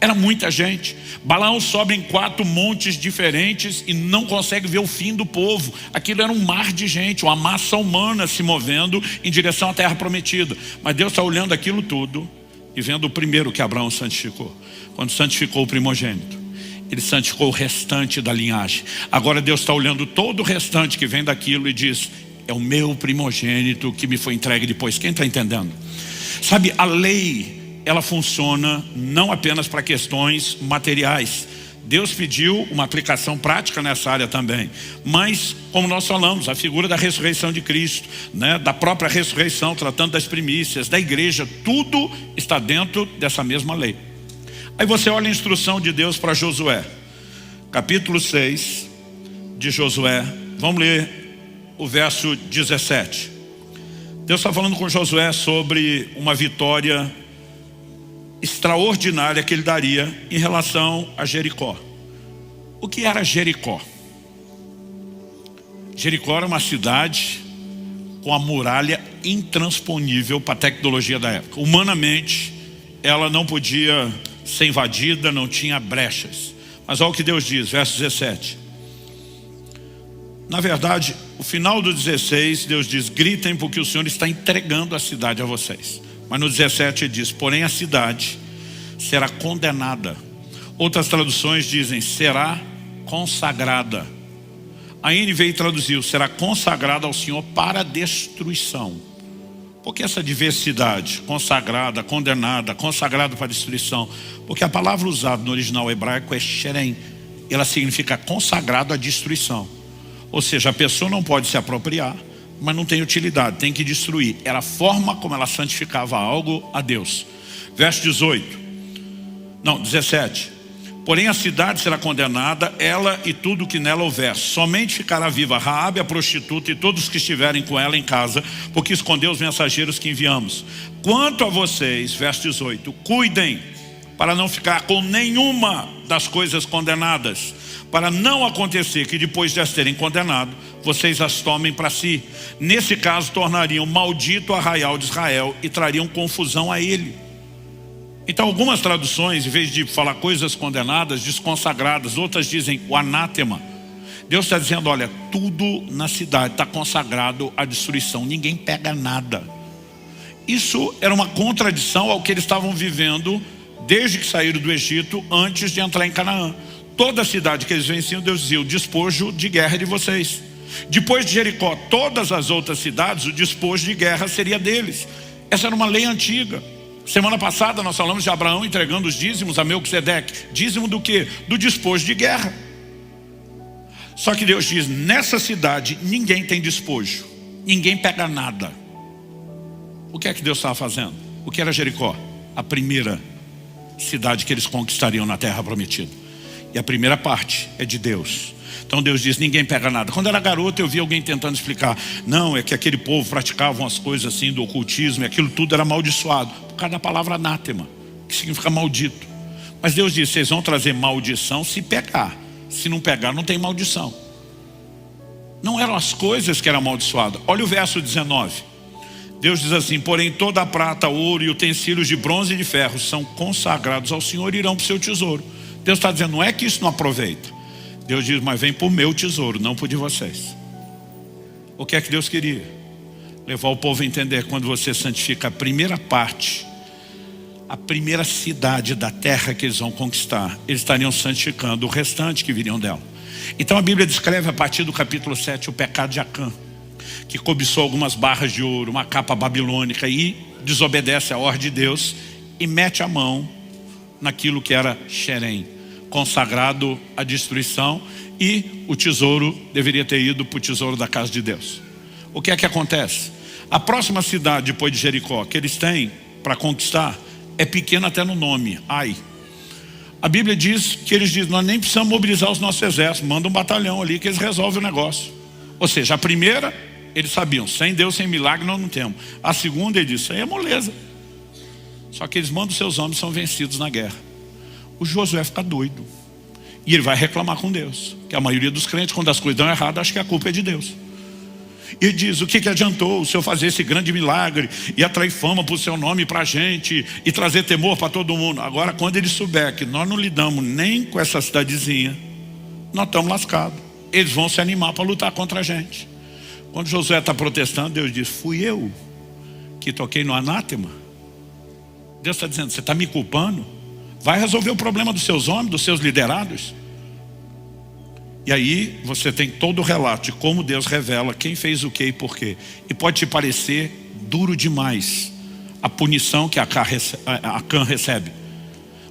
Era muita gente. Balaão sobe em 4 montes diferentes e não consegue ver o fim do povo. Aquilo era um mar de gente, uma massa humana se movendo em direção à terra prometida. Mas Deus está olhando aquilo tudo e vendo o primeiro que Abraão santificou. Quando santificou o primogênito, ele santificou o restante da linhagem. Agora Deus está olhando todo o restante que vem daquilo e diz, é o meu primogênito que me foi entregue depois. Quem está entendendo? Sabe, a lei, ela funciona não apenas para questões materiais. Deus pediu uma aplicação prática nessa área também. Mas, como nós falamos, a figura da ressurreição de Cristo, né, da própria ressurreição, tratando das primícias, da igreja, tudo está dentro dessa mesma lei. Aí você olha a instrução de Deus para Josué. Capítulo 6 de Josué. Vamos ler o verso 17. Deus está falando com Josué sobre uma vitória extraordinária que ele daria em relação a Jericó. O que era Jericó? Jericó era uma cidade com a muralha intransponível para a tecnologia da época. Humanamente, ela não podia ser invadida, não tinha brechas. Mas olha o que Deus diz, verso 17. Na verdade, o final do 16, Deus diz, gritem porque o Senhor está entregando a cidade a vocês. Mas no 17 ele diz, porém a cidade será condenada. Outras traduções dizem, será consagrada. A NVI traduziu, será consagrada ao Senhor para destruição. Por que essa diversidade? Consagrada, condenada, consagrada para destruição. Porque a palavra usada no original hebraico é sherem. Ela significa consagrado à destruição. Ou seja, a pessoa não pode se apropriar, mas não tem utilidade, tem que destruir. Era a forma como ela santificava algo a Deus. Verso 17. Porém a cidade será condenada, ela e tudo que nela houver. Somente ficará viva Raabe, a prostituta, e todos que estiverem com ela em casa, porque escondeu os mensageiros que enviamos. Quanto a vocês, verso 18, cuidem para não ficar com nenhuma das coisas condenadas, para não acontecer que depois de as terem condenado, vocês as tomem para si. Nesse caso tornariam maldito o arraial de Israel e trariam confusão a ele. Então algumas traduções, em vez de falar coisas condenadas, diz consagradas. Outras dizem o anátema. Deus está dizendo, olha, tudo na cidade está consagrado à destruição. Ninguém pega nada. Isso era uma contradição ao que eles estavam vivendo desde que saíram do Egito, antes de entrar em Canaã. Toda a cidade que eles venciam, Deus dizia, o despojo de guerra é de vocês. Depois de Jericó, todas as outras cidades, o despojo de guerra seria deles. Essa era uma lei antiga. Semana passada nós falamos de Abraão entregando os dízimos a Melquisedeque. Dízimo do quê? Do despojo de guerra. Só que Deus diz, nessa cidade ninguém tem despojo. Ninguém pega nada. O que é que Deus estava fazendo? O que era Jericó? A primeira cidade que eles conquistariam na terra prometida. E a primeira parte é de Deus. Então Deus diz, ninguém pega nada. Quando eu era garoto eu vi alguém tentando explicar, não, é que aquele povo praticava umas coisas assim do ocultismo, e aquilo tudo era amaldiçoado, por causa da palavra anátema, que significa maldito. Mas Deus diz, vocês vão trazer maldição se pegar. Se não pegar, não tem maldição. Não eram as coisas que eram amaldiçoadas. Olha o verso 19. Deus diz assim, porém toda a prata, ouro e utensílios de bronze e de ferro são consagrados ao Senhor e irão para o seu tesouro. Deus está dizendo, não é que isso não aproveita. Deus diz, mas vem para o meu tesouro, não para o de vocês. O que é que Deus queria? Levar o povo a entender, quando você santifica a primeira parte, a primeira cidade da terra que eles vão conquistar, eles estariam santificando o restante que viriam dela. Então a Bíblia descreve a partir do capítulo 7 o pecado de Acã, que cobiçou algumas barras de ouro, uma capa babilônica, e desobedece a ordem de Deus e mete a mão naquilo que era Xerém, consagrado à destruição, e o tesouro deveria ter ido para o tesouro da casa de Deus. O que é que acontece? A próxima cidade depois de Jericó que eles têm para conquistar é pequena até no nome, Ai. A Bíblia diz que eles dizem, nós nem precisamos mobilizar os nossos exércitos, manda um batalhão ali que eles resolvem o negócio. Ou seja, a primeira, eles sabiam, sem Deus, sem milagre nós não temos. A segunda, ele disse, isso aí é moleza. Só que eles mandam seus homens, são vencidos na guerra. O Josué fica doido. E ele vai reclamar com Deus. Que a maioria dos crentes, quando as coisas dão errado, acha que a culpa é de Deus. E ele diz, o que adiantou o Senhor fazer esse grande milagre e atrair fama para o seu nome para a gente e trazer temor para todo mundo? Agora, quando ele souber que nós não lidamos nem com essa cidadezinha, nós estamos lascados. Eles vão se animar para lutar contra a gente. Quando Josué está protestando, Deus diz, fui eu que toquei no anátema. Deus está dizendo, você está me culpando? Vai resolver o problema dos seus homens, dos seus liderados. E aí você tem todo o relato de como Deus revela quem fez o que e por quê. E pode te parecer duro demais a punição que Acã recebe.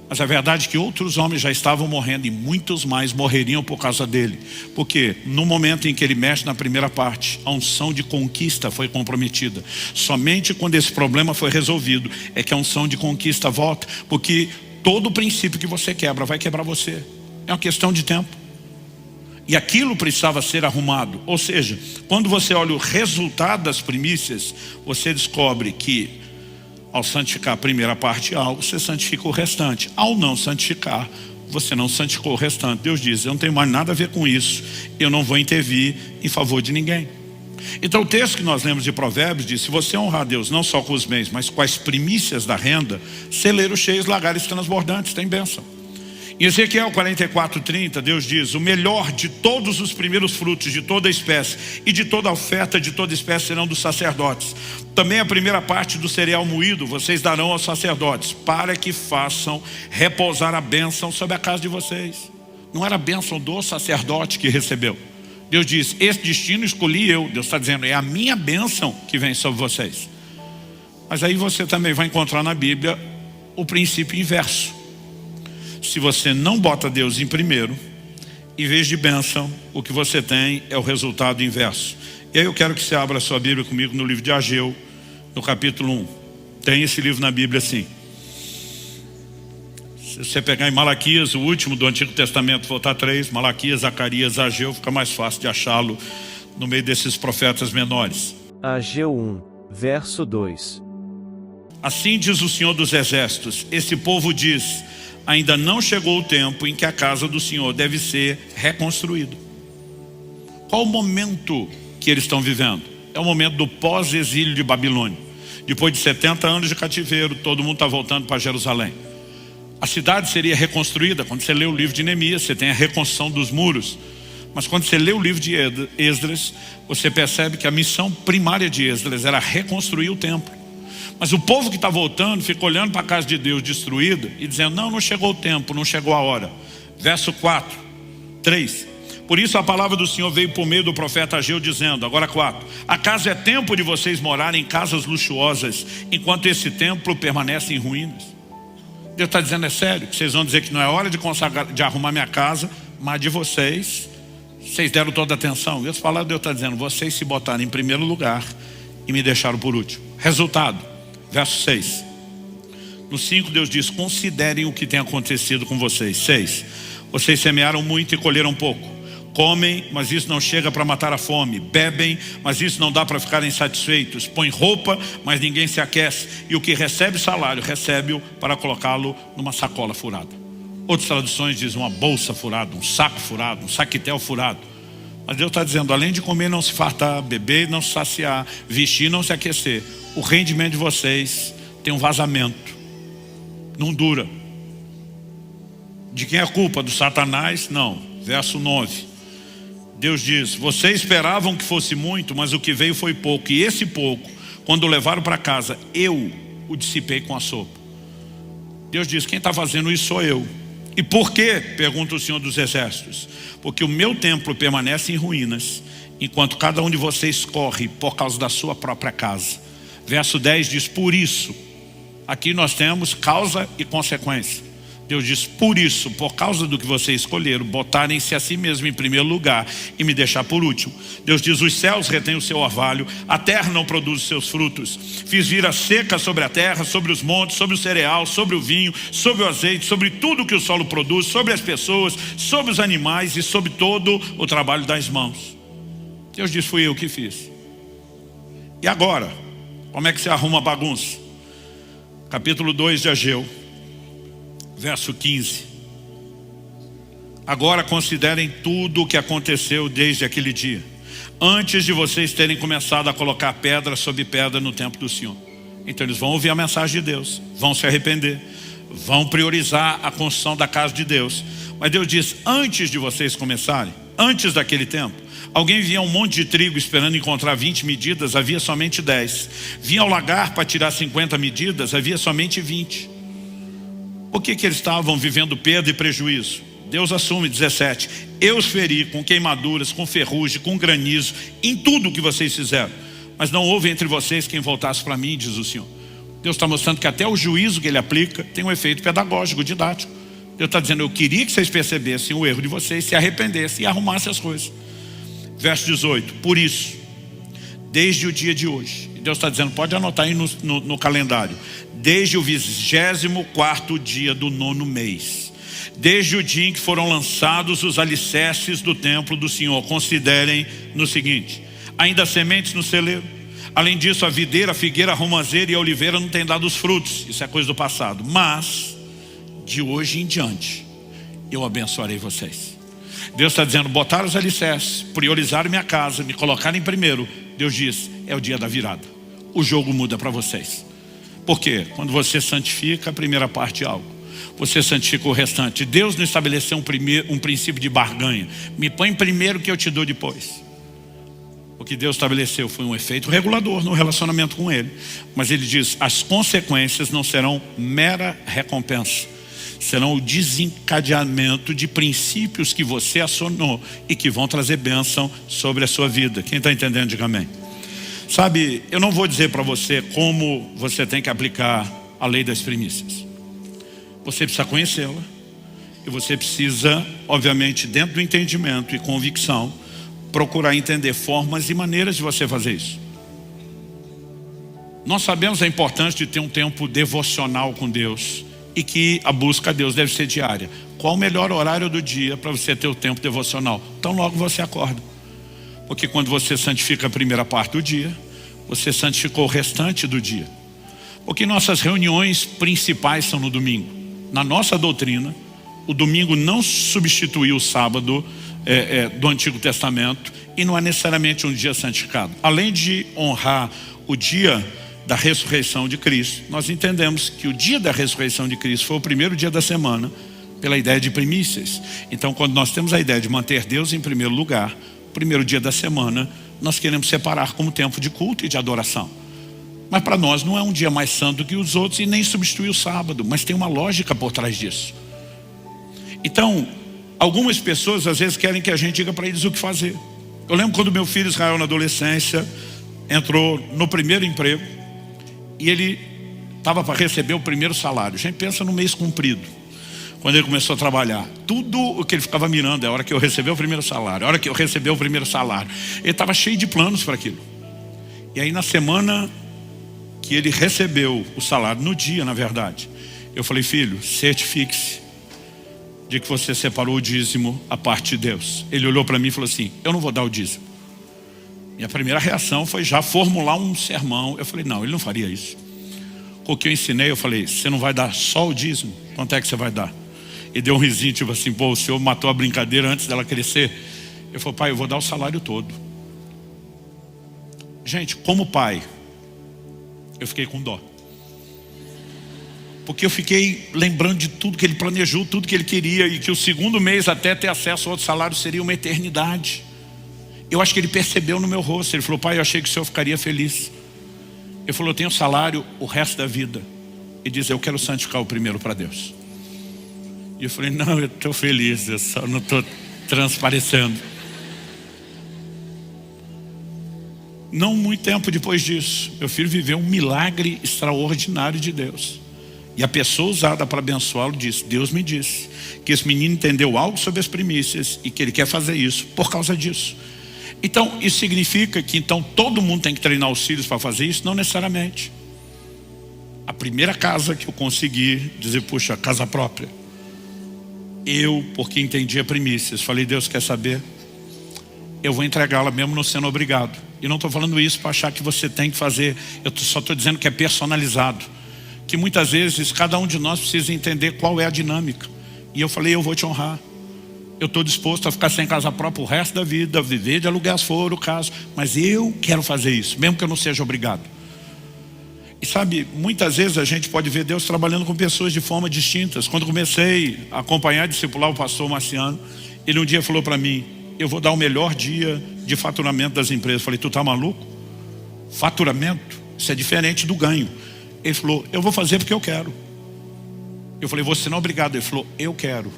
Mas a verdade é que outros homens já estavam morrendo e muitos mais morreriam por causa dele. Porque no momento em que ele mexe na primeira parte, a unção de conquista foi comprometida. Somente quando esse problema foi resolvido é que a unção de conquista volta. Porque todo princípio que você quebra vai quebrar você. É uma questão de tempo. E aquilo precisava ser arrumado. Ou seja, quando você olha o resultado das primícias, você descobre que ao santificar a primeira parte de algo, você santifica o restante. Ao não santificar, você não santificou o restante. Deus diz, eu não tenho mais nada a ver com isso, eu não vou intervir em favor de ninguém. Então o texto que nós lemos de Provérbios diz, se você honrar a Deus não só com os bens, mas com as primícias da renda, celeiros cheios, lagares transbordantes, tem bênção. Em Ezequiel 44:30, Deus diz, o melhor de todos os primeiros frutos de toda espécie e de toda oferta de toda espécie serão dos sacerdotes. Também a primeira parte do cereal moído vocês darão aos sacerdotes, para que façam repousar a bênção sobre a casa de vocês. Não era a bênção do sacerdote que recebeu. Deus diz, esse destino escolhi eu. Deus está dizendo, é a minha bênção que vem sobre vocês. Mas aí você também vai encontrar na Bíblia o princípio inverso. Se você não bota Deus em primeiro, em vez de bênção, o que você tem é o resultado inverso. E aí eu quero que você abra a sua Bíblia comigo no livro de Ageu, no capítulo 1. Tem esse livro na Bíblia assim. Se você pegar em Malaquias, o último do Antigo Testamento, voltar 3, Malaquias, Zacarias, Ageu, fica mais fácil de achá-lo no meio desses profetas menores. Ageu 1, verso 2. Assim diz o Senhor dos Exércitos, esse povo diz, ainda não chegou o tempo em que a casa do Senhor deve ser reconstruída. Qual o momento que eles estão vivendo? É o momento do pós-exílio de Babilônia. Depois de 70 anos de cativeiro, todo mundo está voltando para Jerusalém. A cidade seria reconstruída. Quando você lê o livro de Neemias, você tem a reconstrução dos muros. Mas quando você lê o livro de Esdras, você percebe que a missão primária de Esdras era reconstruir o templo. Mas o povo que está voltando fica olhando para a casa de Deus destruída e dizendo, não chegou o tempo, não chegou a hora. Verso 4, 3. Por isso a palavra do Senhor veio por meio do profeta Ageu dizendo, agora 4. Acaso é tempo de vocês morarem em casas luxuosas, enquanto esse templo permanece em ruínas? Deus está dizendo, é sério, que vocês vão dizer que não é hora de consagrar, de arrumar minha casa, mas de vocês deram toda a atenção. E as palavras de Deus está dizendo, vocês se botaram em primeiro lugar e me deixaram por último. Resultado, verso 6. No 5 Deus diz, considerem o que tem acontecido com vocês. 6. Vocês semearam muito e colheram pouco. Comem, mas isso não chega para matar a fome. Bebem, mas isso não dá para ficarem satisfeitos. Põem roupa, mas ninguém se aquece. E o que recebe salário, recebe-o para colocá-lo numa sacola furada. Outras traduções dizem uma bolsa furada, um saco furado, um saquitel furado. Mas Deus está dizendo, além de comer não se fartar, beber não se saciar, vestir não se aquecer, o rendimento de vocês tem um vazamento. Não dura. De quem é a culpa? Do Satanás? Não. Verso 9. Deus diz, vocês esperavam que fosse muito, mas o que veio foi pouco. E esse pouco, quando o levaram para casa, eu o dissipei com a sopa. Deus diz, quem está fazendo isso sou eu. E por quê? Pergunta o Senhor dos Exércitos. Porque o meu templo permanece em ruínas, enquanto cada um de vocês corre por causa da sua própria casa. Verso 10 diz, por isso. Aqui nós temos causa e consequência. Deus diz, por isso, por causa do que vocês escolheram, botarem-se a si mesmo em primeiro lugar e me deixar por último. Deus diz, os céus retêm o seu orvalho, a terra não produz os seus frutos. Fiz vir a seca sobre a terra, sobre os montes, sobre o cereal, sobre o vinho, sobre o azeite, sobre tudo que o solo produz, sobre as pessoas, sobre os animais e sobre todo o trabalho das mãos. Deus diz, fui eu que fiz. E agora, como é que se arruma a bagunça? Capítulo 2 de Ageu. Verso 15. Agora considerem tudo o que aconteceu desde aquele dia, antes de vocês terem começado a colocar pedra sobre pedra no templo do Senhor. Então eles vão ouvir a mensagem de Deus, vão se arrepender, vão priorizar a construção da casa de Deus. Mas Deus diz, antes de vocês começarem, antes daquele tempo, alguém vinha um monte de trigo esperando encontrar 20 medidas, havia somente 10. Vinha ao lagar para tirar 50 medidas, havia somente 20. Por que eles estavam vivendo perda e prejuízo? Deus assume, 17. Eu os feri com queimaduras, com ferrugem, com granizo, em tudo que vocês fizeram. Mas não houve entre vocês quem voltasse para mim, diz o Senhor. Deus está mostrando que até o juízo que Ele aplica tem um efeito pedagógico, didático. Deus está dizendo, eu queria que vocês percebessem o erro de vocês, se arrependessem e arrumassem as coisas. Verso 18. Por isso, desde o dia de hoje, Deus está dizendo, pode anotar aí no calendário, desde o 24º dia do 9º mês, desde o dia em que foram lançados os alicerces do templo do Senhor, considerem no seguinte, ainda há sementes no celeiro. Além disso, a videira, a figueira, a romazeira e a oliveira não têm dado os frutos, isso é coisa do passado. Mas, de hoje em diante, eu abençoarei vocês. Deus está dizendo, botar os alicerces, priorizar minha casa, me colocar em primeiro. Deus diz, é o dia da virada. O jogo muda para vocês. Por quê? Quando você santifica a primeira parte de algo, você santifica o restante. Deus não estabeleceu um princípio de barganha. Me põe primeiro que eu te dou depois. O que Deus estabeleceu foi um efeito regulador no relacionamento com Ele. Mas Ele diz, as consequências não serão mera recompensa. Serão o desencadeamento de princípios que você acionou e que vão trazer bênção sobre a sua vida. Quem está entendendo, diga amém. Sabe, eu não vou dizer para você como você tem que aplicar a lei das primícias. Você precisa conhecê-la. E você precisa, obviamente, dentro do entendimento e convicção, procurar entender formas e maneiras de você fazer isso. Nós sabemos a importância de ter um tempo devocional com Deus e que a busca a Deus deve ser diária. Qual o melhor horário do dia para você ter o tempo devocional? Então logo você acorda. Porque quando você santifica a primeira parte do dia, você santificou o restante do dia. Porque nossas reuniões principais são no domingo. Na nossa doutrina, o domingo não substituiu o sábado do Antigo Testamento e não é necessariamente um dia santificado. Além de honrar o dia da ressurreição de Cristo, nós entendemos que o dia da ressurreição de Cristo foi o primeiro dia da semana, pela ideia de primícias. Então, quando nós temos a ideia de manter Deus em primeiro lugar, o primeiro dia da semana, nós queremos separar como tempo de culto e de adoração. Mas para nós não é um dia mais santo do que os outros e nem substitui o sábado, mas tem uma lógica por trás disso. Então, algumas pessoas às vezes querem que a gente diga para eles o que fazer. Eu lembro quando meu filho Israel, na adolescência, entrou no primeiro emprego e ele estava para receber o primeiro salário. A gente pensa no mês cumprido. Quando ele começou a trabalhar, tudo o que ele ficava mirando é a hora que eu receber o primeiro salário, a hora que eu receber o primeiro salário. Ele estava cheio de planos para aquilo. E aí na semana que ele recebeu o salário, no dia na verdade, eu falei, filho, certifique-se de que você separou o dízimo a parte de Deus. Ele olhou para mim e falou assim, eu não vou dar o dízimo. Minha primeira reação foi já formular um sermão. Eu falei, não, ele não faria isso. Com o que eu ensinei, eu falei, você não vai dar só o dízimo? Quanto é que você vai dar? Ele deu um risinho, tipo assim, pô, o senhor matou a brincadeira antes dela crescer. Eu falei, pai, eu vou dar o salário todo. Gente, como pai, eu fiquei com dó. Porque eu fiquei lembrando de tudo que ele planejou, tudo que ele queria, e que o segundo mês até ter acesso a outro salário seria uma eternidade. Eu acho que ele percebeu no meu rosto. Ele falou, pai, eu achei que o senhor ficaria feliz. Ele falou, eu tenho salário o resto da vida. Ele diz, eu quero santificar o primeiro para Deus. E eu falei, não, eu estou feliz, eu só não estou transparecendo. Não muito tempo depois disso, meu filho viveu um milagre extraordinário de Deus. E a pessoa usada para abençoá-lo disse, Deus me disse que esse menino entendeu algo sobre as primícias e que ele quer fazer isso por causa disso. Então, isso significa que então todo mundo tem que treinar os filhos para fazer isso? Não necessariamente. A primeira casa que eu consegui dizer, puxa, casa própria. Eu, porque entendi a primícias, falei, Deus quer saber? Eu vou entregá-la mesmo não sendo obrigado. E não estou falando isso para achar que você tem que fazer. Eu só estou dizendo que é personalizado. Que muitas vezes cada um de nós precisa entender qual é a dinâmica. E eu falei, eu vou te honrar. Eu estou disposto a ficar sem casa própria o resto da vida, viver de aluguel se for o caso. Mas eu quero fazer isso, mesmo que eu não seja obrigado. E sabe, muitas vezes a gente pode ver Deus trabalhando com pessoas de forma distintas. Quando comecei a acompanhar e discipular o pastor Marciano, ele um dia falou para mim, eu vou dar o melhor dia de faturamento das empresas. Eu falei, tu tá maluco? Faturamento? Isso é diferente do ganho. Ele falou, eu vou fazer porque eu quero. Eu falei, você não é obrigado. Ele falou, eu quero.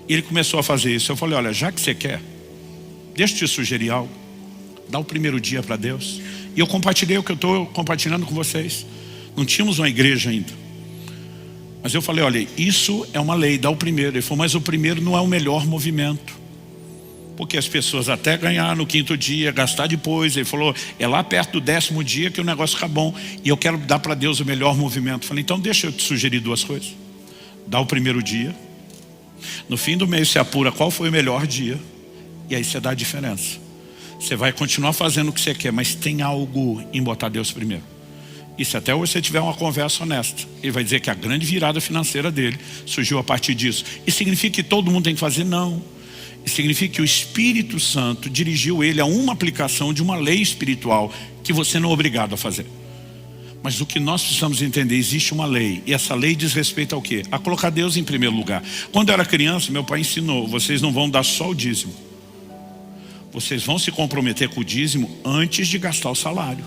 E ele começou a fazer isso. Eu falei, olha, já que você quer, deixa eu te sugerir algo. Dá o primeiro dia para Deus. E eu compartilhei o que eu estou compartilhando com vocês. Não tínhamos uma igreja ainda. Mas eu falei, olha, isso é uma lei, dá o primeiro. Ele falou, mas o primeiro não é o melhor movimento. Porque as pessoas até ganhar no quinto dia, gastar depois. Ele falou, é lá perto do 10º dia que o negócio fica bom. E eu quero dar para Deus o melhor movimento. Eu falei, então deixa eu te sugerir duas coisas. Dá o primeiro dia. No fim do mês você apura qual foi o melhor dia. E aí você dá a diferença. Você vai continuar fazendo o que você quer, mas tem algo em botar Deus primeiro. E se até hoje você tiver uma conversa honesta, ele vai dizer que a grande virada financeira dele surgiu a partir disso. Isso significa que todo mundo tem que fazer? Não. Isso significa que o Espírito Santo dirigiu ele a uma aplicação de uma lei espiritual que você não é obrigado a fazer. Mas o que nós precisamos entender, existe uma lei. E essa lei diz respeito ao quê? A colocar Deus em primeiro lugar. Quando eu era criança, meu pai ensinou, vocês não vão dar só o dízimo. Vocês vão se comprometer com o dízimo antes de gastar o salário.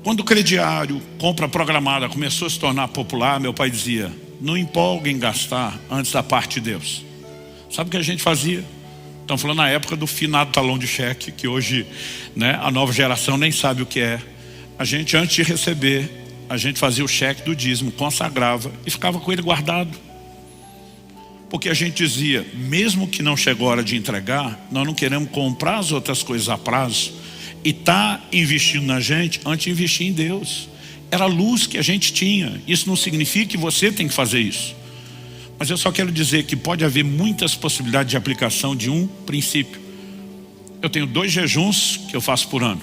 Quando o crediário, compra programada, começou a se tornar popular, meu pai dizia, não empolga em gastar antes da parte de Deus. Sabe o que a gente fazia? Estamos falando na época do finado talão de cheque, que hoje, né, a nova geração nem sabe o que é. A gente, antes de receber, a gente fazia o cheque do dízimo, consagrava e ficava com ele guardado. Porque a gente dizia, mesmo que não chegou a hora de entregar, nós não queremos comprar as outras coisas a prazo e tá investindo na gente antes de investir em Deus. Era a luz que a gente tinha. Isso não significa que você tem que fazer isso. Mas eu só quero dizer que pode haver muitas possibilidades de aplicação de um princípio. Eu tenho 2 jejuns que eu faço por ano.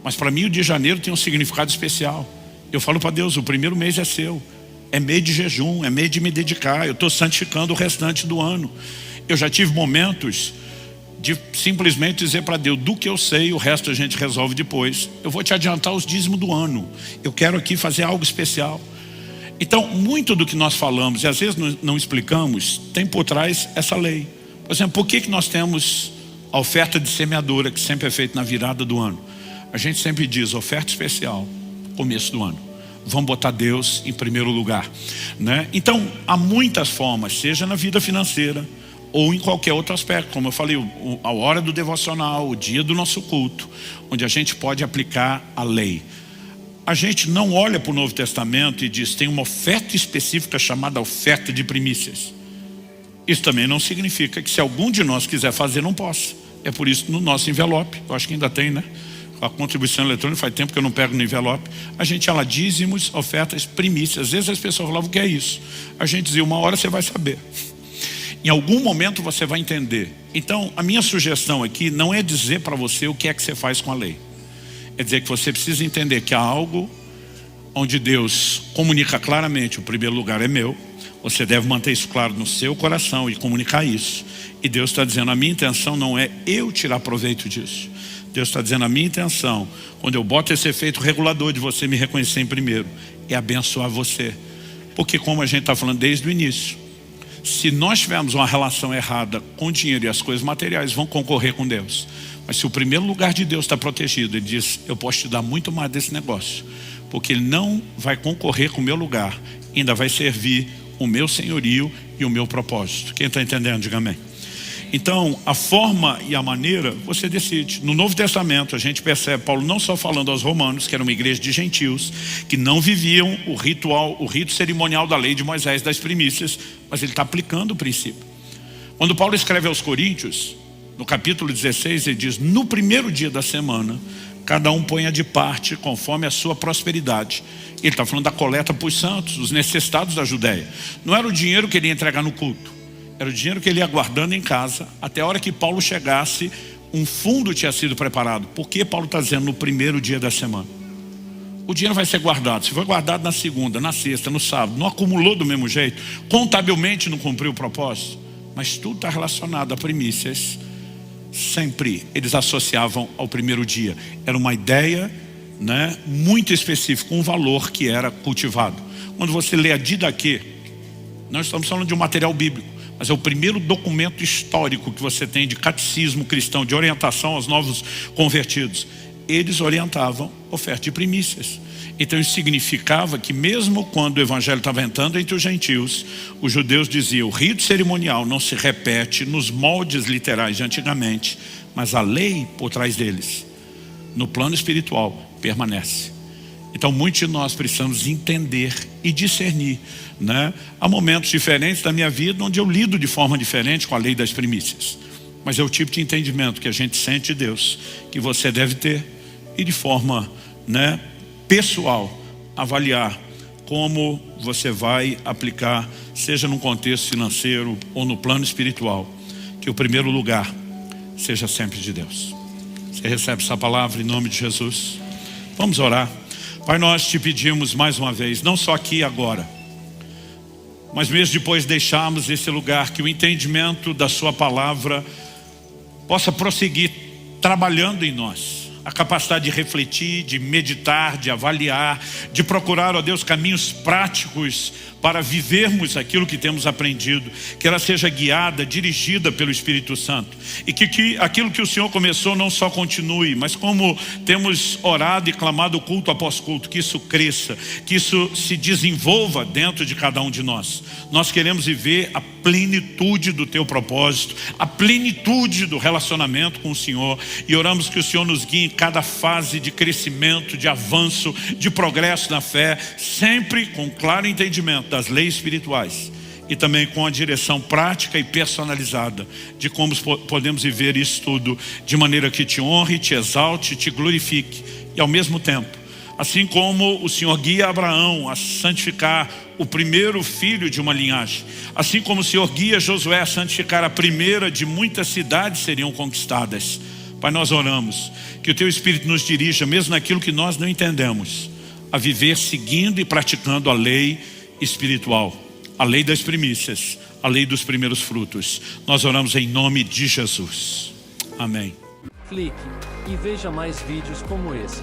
Mas para mim o de janeiro tem um significado especial. Eu falo para Deus, o primeiro mês é seu. É mês de jejum, é mês de me dedicar. Eu estou santificando o restante do ano. Eu já tive momentos de simplesmente dizer para Deus, do que eu sei, o resto a gente resolve depois. Eu vou te adiantar os dízimos do ano. Eu quero aqui fazer algo especial. Então, muito do que nós falamos, e às vezes não explicamos, tem por trás essa lei. Por exemplo, por que nós temos a oferta de semeadura, que sempre é feita na virada do ano? A gente sempre diz, oferta especial, começo do ano. Vamos botar Deus em primeiro lugar, né? Então, há muitas formas, seja na vida financeira, ou em qualquer outro aspecto, como eu falei, a hora do devocional, o dia do nosso culto, onde a gente pode aplicar a lei. A gente não olha para o Novo Testamento e diz, tem uma oferta específica chamada oferta de primícias. Isso também não significa que se algum de nós quiser fazer, não possa. É por isso no nosso envelope, eu acho que ainda tem, né? A contribuição eletrônica, faz tempo que eu não pego no envelope. A gente fala dízimos, ofertas, primícias. Às vezes as pessoas falavam, o que é isso? A gente dizia, uma hora você vai saber. Em algum momento você vai entender. Então, a minha sugestão aqui não é dizer para você o que é que você faz com a lei. É dizer que você precisa entender que há algo onde Deus comunica claramente, o primeiro lugar é meu. Você deve manter isso claro no seu coração e comunicar isso. E Deus está dizendo, a minha intenção não é eu tirar proveito disso. Deus está dizendo, a minha intenção, quando eu boto esse efeito regulador de você me reconhecer em primeiro, é abençoar você. Porque como a gente está falando desde o início, se nós tivermos uma relação errada com o dinheiro e as coisas materiais, vão concorrer com Deus. Mas se o primeiro lugar de Deus está protegido, Ele diz, eu posso te dar muito mais desse negócio. Porque Ele não vai concorrer com o meu lugar, ainda vai servir o meu senhorio e o meu propósito. Quem está entendendo, diga amém. Então, a forma e a maneira, você decide. No Novo Testamento, a gente percebe Paulo não só falando aos romanos, que era uma igreja de gentios, que não viviam o rito cerimonial da lei de Moisés, das primícias, mas ele está aplicando o princípio. Quando Paulo escreve aos Coríntios, no capítulo 16, ele diz, no primeiro dia da semana, cada um ponha de parte conforme a sua prosperidade. Ele está falando da coleta para os santos, os necessitados da Judéia. Não era o dinheiro que ele ia entregar no culto. Era o dinheiro que ele ia guardando em casa, até a hora que Paulo chegasse, um fundo tinha sido preparado. Por que Paulo está dizendo no primeiro dia da semana? O dinheiro vai ser guardado. Se foi guardado na segunda, na sexta, no sábado, não acumulou do mesmo jeito, contabilmente não cumpriu o propósito, mas tudo está relacionado a primícias. Sempre eles associavam ao primeiro dia. Era uma ideia, né, muito específica, um valor que era cultivado. Quando você lê a Didaquê, nós estamos falando de um material bíblico, mas é o primeiro documento histórico que você tem de catecismo cristão, de orientação aos novos convertidos. Eles orientavam oferta de primícias. Então isso significava que mesmo quando o evangelho estava entrando entre os gentios, os judeus diziam, o rito cerimonial não se repete nos moldes literais de antigamente, mas a lei por trás deles, no plano espiritual, permanece. Então muitos de nós precisamos entender e discernir, né? Há momentos diferentes da minha vida onde eu lido de forma diferente com a lei das primícias. Mas é o tipo de entendimento que a gente sente de Deus, que você deve ter e de forma, né, pessoal, avaliar como você vai aplicar, seja no contexto financeiro ou no plano espiritual, que o primeiro lugar seja sempre de Deus. Você recebe essa palavra em nome de Jesus? Vamos orar. Pai, nós te pedimos mais uma vez, não só aqui e agora, mas mesmo depois de deixarmos esse lugar, que o entendimento da sua palavra possa prosseguir trabalhando em nós. A capacidade de refletir, de meditar, de avaliar, de procurar, ó Deus, caminhos práticos para vivermos aquilo que temos aprendido. Que ela seja guiada, dirigida pelo Espírito Santo. E que aquilo que o Senhor começou não só continue, mas como temos orado e clamado culto após culto, que isso cresça, que isso se desenvolva dentro de cada um de nós. Nós queremos viver a plenitude do teu propósito, a plenitude do relacionamento com o Senhor, e oramos que o Senhor nos guie em cada fase de crescimento, de avanço, de progresso na fé, sempre com claro entendimento das leis espirituais e também com a direção prática e personalizada de como podemos viver isso tudo de maneira que te honre, te exalte, te glorifique. E ao mesmo tempo, assim como o Senhor guia Abraão a santificar o primeiro filho de uma linhagem, assim como o Senhor guia Josué a santificar a primeira de muitas cidades seriam conquistadas. Pai, nós oramos que o teu Espírito nos dirija, mesmo naquilo que nós não entendemos, a viver seguindo e praticando a lei espiritual, a lei das primícias, a lei dos primeiros frutos. Nós oramos em nome de Jesus. Amém. Clique e veja mais vídeos como esse.